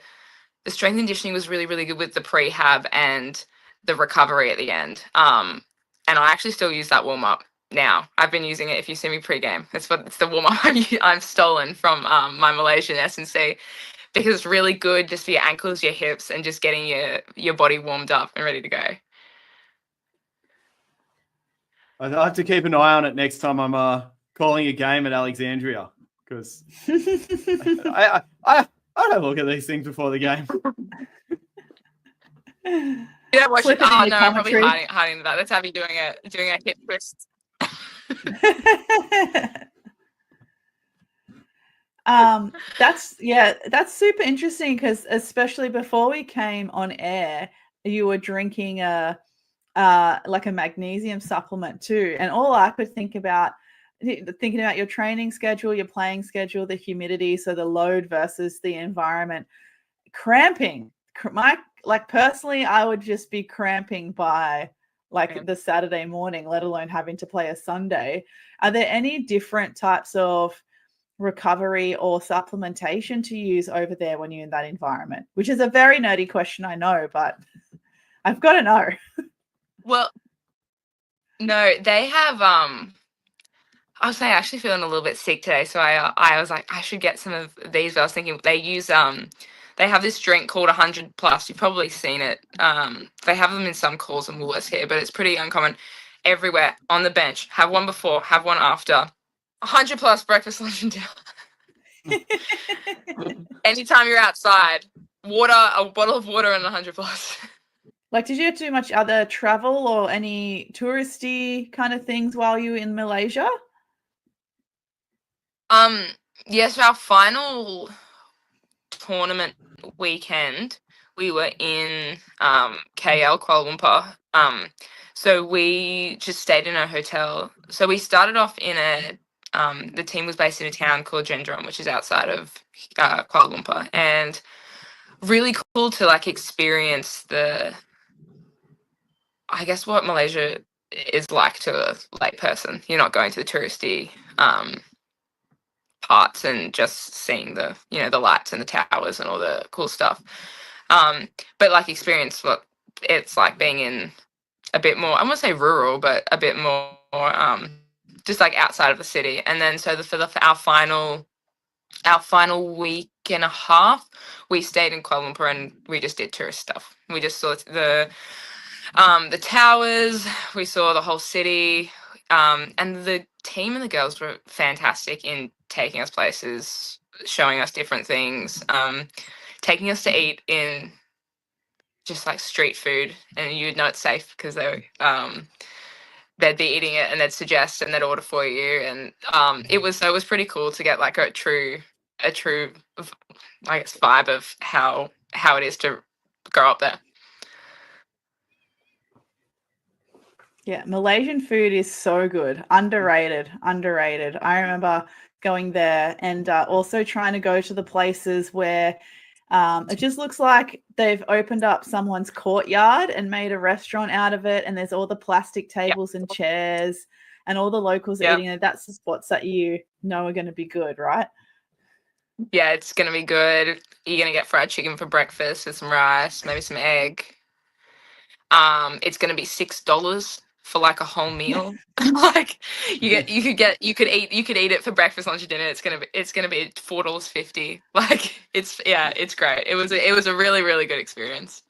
strength and conditioning was really, really good with the prehab and the recovery at the end. And I actually still use that warm up now. I've been using it. If you see me pre-game, it's the warm up I've stolen from my Malaysian S&C. Because it's really good just for your ankles, your hips, and just getting your body warmed up and ready to go. I have to keep an eye on it next time I'm calling a game at Alexandria, because I don't look at these things before the game. Yeah, watch it. Oh no, I'm probably hiding that. Let's have you doing a hip twist. That's super interesting, because especially before we came on air, you were drinking like a magnesium supplement too, and all I could thinking about your training schedule, your playing schedule, the humidity, so the load versus the environment, cramping. Personally, I would just be cramping by the Saturday morning, let alone having to play a Sunday. Are there any different types of recovery or supplementation to use over there when you're in that environment? Which is a very nerdy question, I know, but I've got to know. Well, no, they have I was actually feeling a little bit sick today, so I was like, I should get some of these. But I was thinking they use they have this drink called 100 Plus. You've probably seen it. They have them in some calls and Woolworths here, but it's pretty uncommon. Everywhere on the bench, have one before, have one after. 100 Plus breakfast, lunch, and dinner. Anytime you're outside, a bottle of water and 100 Plus. Did you do much other travel or any touristy kind of things while you were in Malaysia? Yes, our final tournament weekend, we were in KL, Kuala Lumpur. So we just stayed in a hotel. So we started off in a the team was based in a town called Gendron, which is outside of Kuala Lumpur, and really cool to like experience I guess what Malaysia is like to a lay person. You're not going to the touristy parts and just seeing the the lights and the towers and all the cool stuff. But like experience what it's like being in a bit more, I won't say rural, but a bit more just like outside of the city. And then so for our final week and a half, we stayed in Kuala Lumpur and we just did tourist stuff. We just saw the towers, we saw the whole city, and the team and the girls were fantastic in taking us places, showing us different things, taking us to eat in just like street food, and you'd know it's safe because they'd be eating it and they'd suggest and they'd order for you, and it was pretty cool to get like a true I guess vibe of how it is to grow up there. Yeah, Malaysian food is so good. Underrated. I remember going there and also trying to go to the places where it just looks like they've opened up someone's courtyard and made a restaurant out of it, and there's all the plastic tables and chairs and all the locals are eating it. That's the spots that you know are going to be good, right? Yeah, it's going to be good. You're going to get fried chicken for breakfast with some rice, maybe some egg. It's going to be $6 for like a whole meal. Like you could eat it for breakfast, lunch, and dinner. It's gonna be $4.50. Like it's great. It was a really, really good experience.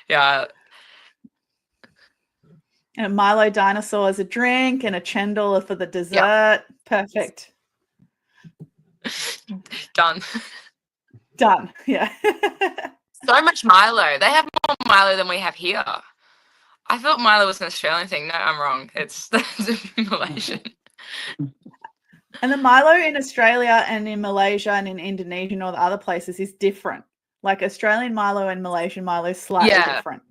Yeah. And a Milo dinosaur as a drink and a chendol for the dessert. Yep. Perfect. Done. Yeah. So much Milo. They have more Milo than we have here. I thought Milo was an Australian thing. No, I'm wrong. It's Malaysian. And the Milo in Australia and in Malaysia and in Indonesia and all the other places is different. Like Australian Milo and Malaysian Milo is slightly different.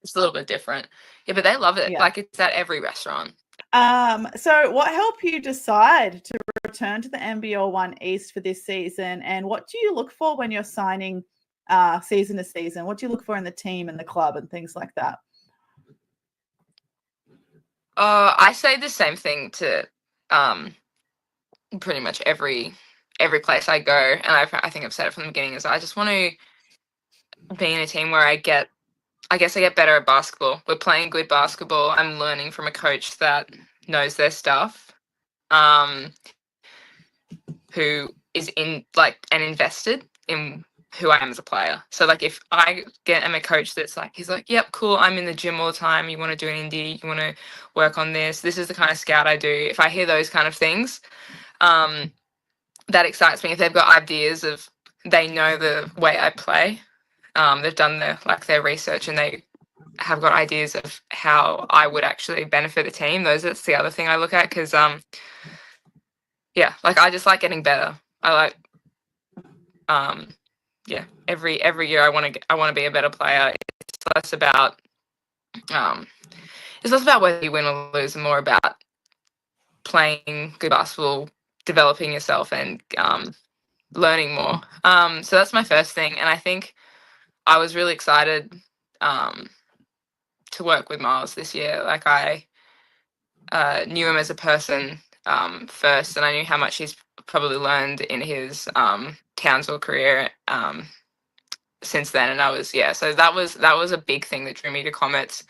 It's a little bit different. Yeah, but they love it. Yeah. Like it's at every restaurant. So what helped you decide to return to the NBL 1 East for this season? And what do you look for when you're signing season to season? What do you look for in the team and the club and things like that? I say the same thing to pretty much every place I go, and I think I've said it from the beginning, is I just want to be in a team where I get better at basketball. We're playing good basketball. I'm learning from a coach that knows their stuff, who is in like and invested in who I am as a player. So like if I am a coach that's like, he's like, yep, cool, I'm in the gym all the time, you want to do an indie, you want to work on this is the kind of scout I do. If I hear those kind of things, that excites me. If they've got ideas of, they know the way I play, they've done their research and they have got ideas of how I would actually benefit the team. That's the other thing I look at, because like I just like getting better. I like every year I want to be a better player. It's less about whether you win or lose, and more about playing good basketball, developing yourself, and learning more. So that's my first thing, and I think I was really excited to work with Miles this year. Like I knew him as a person first, and I knew how much he's probably learned in his Townsville career since then. And so that was a big thing that drew me to Comets.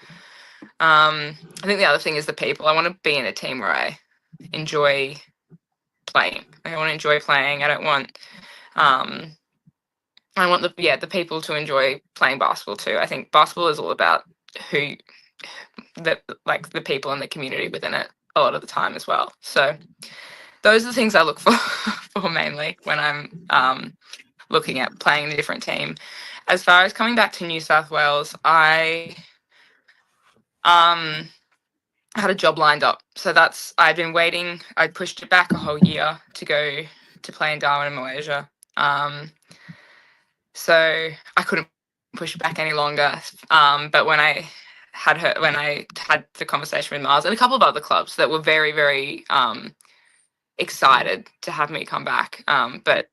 I think the other thing is the people. I want to be in a team where I enjoy playing. I want to enjoy playing. I don't want I want the people to enjoy playing basketball too. I think basketball is all about the people in the community within it a lot of the time as well. So those are the things I look for mainly when I'm looking at playing in a different team. As far as coming back to New South Wales, I had a job lined up. So I'd been waiting. I pushed it back a whole year to go to play in Darwin in Malaysia. So I couldn't push it back any longer. But when I had the conversation with Mars and a couple of other clubs that were very, very excited to have me come back. But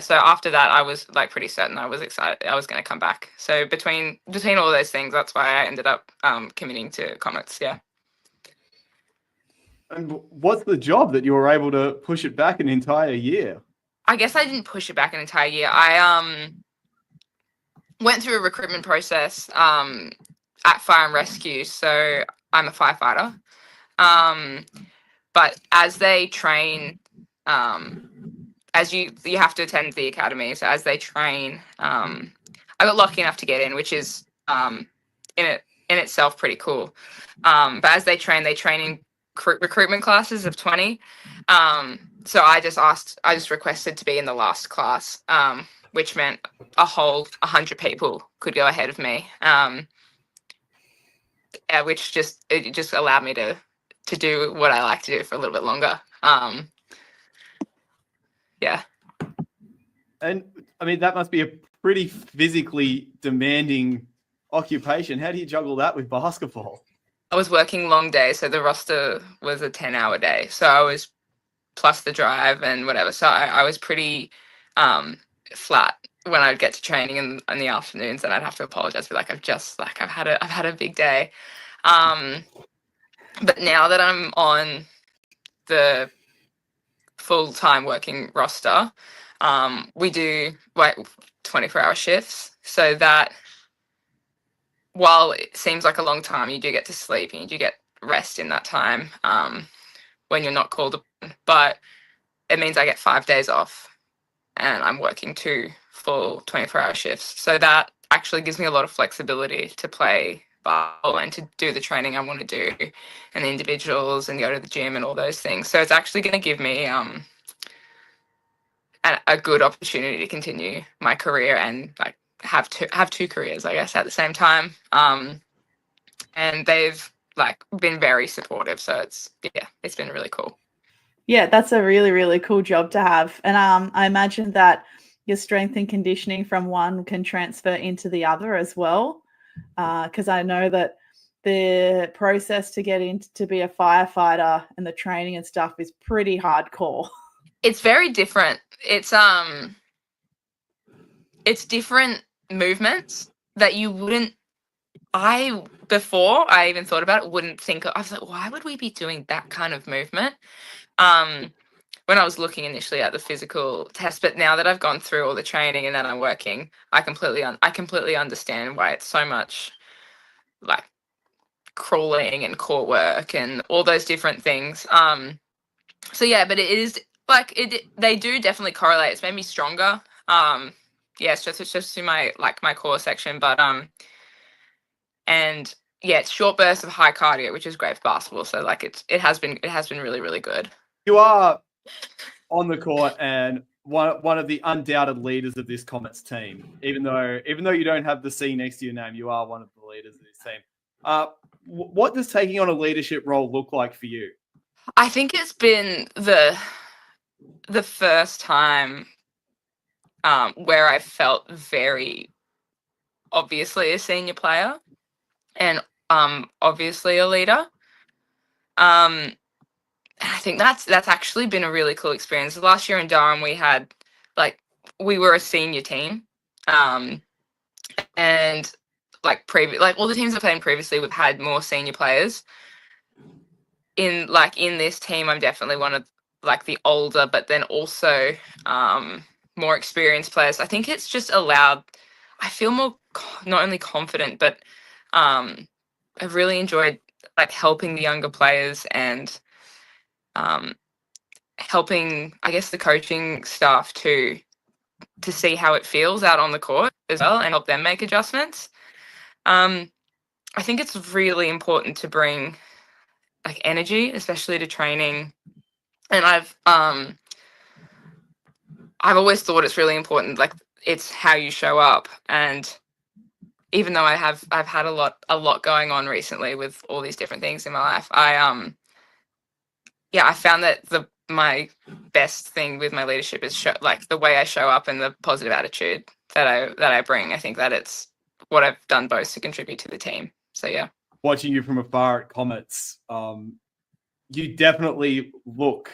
so after that, I was like pretty certain I was excited I was going to come back. So between all those things, that's why I ended up committing to Comets. Yeah. And what's the job that you were able to push it back an entire year? I guess I didn't push it back an entire year. I went through a recruitment process at Fire and Rescue. So I'm a firefighter. But as they train, as you have to attend the academy. So as they train, I got lucky enough to get in, which is in itself pretty cool. But as they train in recruitment classes of 20. So I just requested to be in the last class, which meant a whole 100 people could go ahead of me. Which just allowed me to do what I like to do for a little bit longer. Yeah. And I mean, that must be a pretty physically demanding occupation. How do you juggle that with basketball? I was working long days, so the roster was a 10-hour day. So I was plus the drive and whatever. So I was pretty flat when I'd get to training in the afternoons, and I'd have to apologize, be like, I've had a big day. But now that I'm on the full-time working roster, we do like 24-hour shifts, so that while it seems like a long time, you do get to sleep and you do get rest in that time when you're not called upon. But it means I get 5 days off and I'm working 2 full 24-hour shifts. So that actually gives me a lot of flexibility to play ball and to do the training I want to do and the individuals and go to the gym and all those things. So it's actually going to give me a good opportunity to continue my career and like have two careers, I guess, at the same time. And they've like been very supportive. So it's been really cool. Yeah, that's a really, really cool job to have. And I imagine that your strength and conditioning from one can transfer into the other as well. Because I know that the process to get in to be a firefighter and the training and stuff is pretty hardcore. It's very different. It's different movements that you wouldn't. Before I even thought about it, wouldn't think of. I was like, why would we be doing that kind of movement? When I was looking initially at the physical test, but now that I've gone through all the training and that I'm working, I completely understand why it's so much like crawling and core work and all those different things. So yeah, but it is like they do definitely correlate. It's made me stronger. Yeah, it's just through my core section, but and yeah, it's short bursts of high cardio, which is great for basketball. So like it has been really, really good. You are on the court and one of the undoubted leaders of this Comets team. Even though you don't have the C next to your name, you are one of the leaders of this team. What does taking on a leadership role look like for you? I think it's been the first time where I felt very obviously a senior player and obviously a leader. I think that's actually been a really cool experience. Last year in Durham, we were a senior team, and all the teams I've played in previously, we've had more senior players. In this team, I'm definitely one of the older, but then also more experienced players. I think it's just allowed. I feel more not only confident, but I've really enjoyed helping the younger players and helping, I guess, the coaching staff to see how it feels out on the court as well and help them make adjustments. I think it's really important to bring energy, especially to training. And I've always thought it's really important. It's how you show up. And even though I've had a lot going on recently with all these different things in my life, I found that my best thing with my leadership is the way I show up and the positive attitude that I bring. I think that it's what I've done most to contribute to the team. So yeah. Watching you from afar at Comets, you definitely look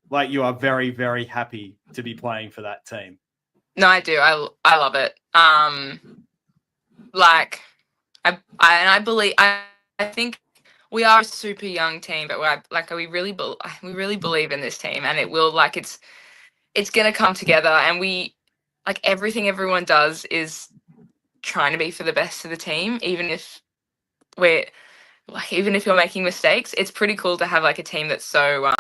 like you are very, very happy to be playing for that team. No, I do. I love it. I believe I think we are a super young team, but we really believe in this team, and it will it's gonna come together, and everything everyone does is trying to be for the best of the team, even if you're making mistakes. It's pretty cool to have a team that's so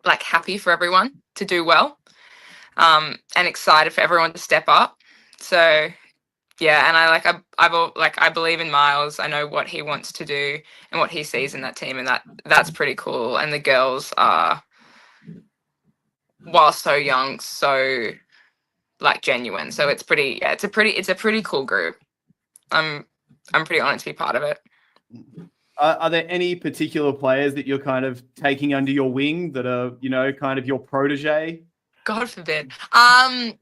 happy for everyone to do well, and excited for everyone to step up. So yeah, and I believe in Miles. I know what he wants to do and what he sees in that team, and that's pretty cool. And the girls are, while so young, so genuine. So it's a pretty cool group. I'm pretty honored to be part of it. Are there any particular players that you're kind of taking under your wing that are, kind of your protege? God forbid. I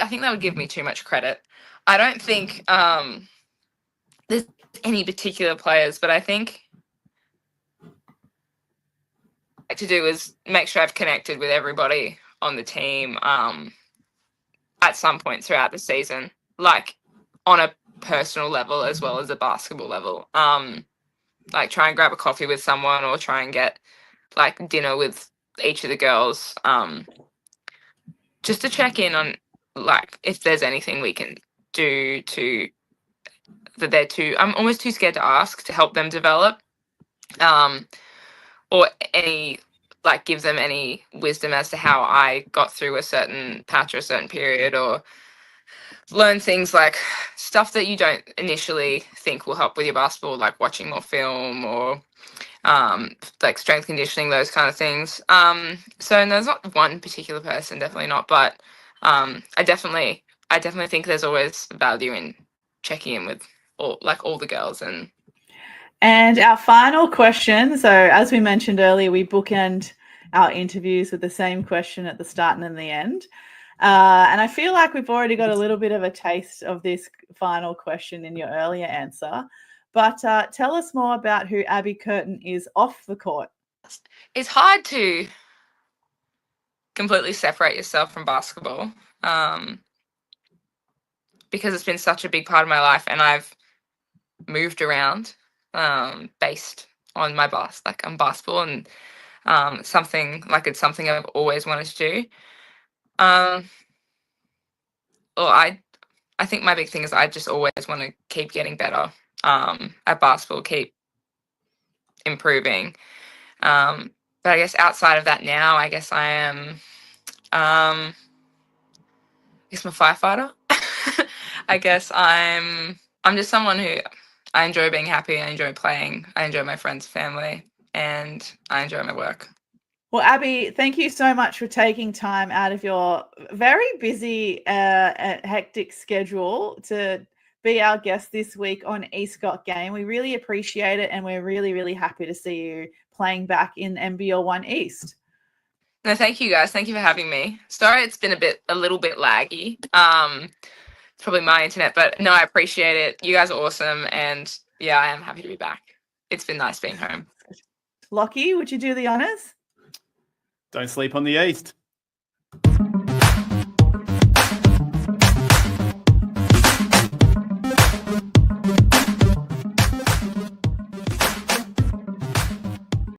think that would give me too much credit. I don't think there's any particular players, but I think what I like to do is make sure I've connected with everybody on the team at some point throughout the season, on a personal level as well as a basketball level. Try and grab a coffee with someone or try and get dinner with each of the girls, just to check in on if there's anything we can do I'm almost too scared to ask to help them develop, or any give them any wisdom as to how I got through a certain patch or a certain period, or learn things stuff that you don't initially think will help with your basketball, watching more film or strength conditioning, those kind of things. So there's not one particular person, definitely not, but I definitely think there's always value in checking in with all the girls. And our final question. So as we mentioned earlier, we bookend our interviews with the same question at the start and in the end. And I feel like we've already got a little bit of a taste of this final question in your earlier answer. But tell us more about who Abby Curtin is off the court. It's hard to completely separate yourself from basketball, because it's been such a big part of my life, and I've moved around based on my on basketball, and it's something I've always wanted to do. I think my big thing is I just always want to keep getting better at basketball, keep improving. But I guess outside of that now, I guess I am, I'm a firefighter. I guess I'm just someone who I enjoy being happy. I enjoy playing. I enjoy my friends, family, and I enjoy my work. Well, Abby, thank you so much for taking time out of your very busy, hectic schedule to be our guest this week on Escott Game. We really appreciate it, and we're really, really happy to see you playing back in NBL 1 East. No, thank you guys. Thank you for having me. Sorry, it's been a little bit laggy. It's probably my internet, but no, I appreciate it. You guys are awesome, and yeah, I am happy to be back. It's been nice being home. Lockie, would you do the honors? Don't sleep on the East.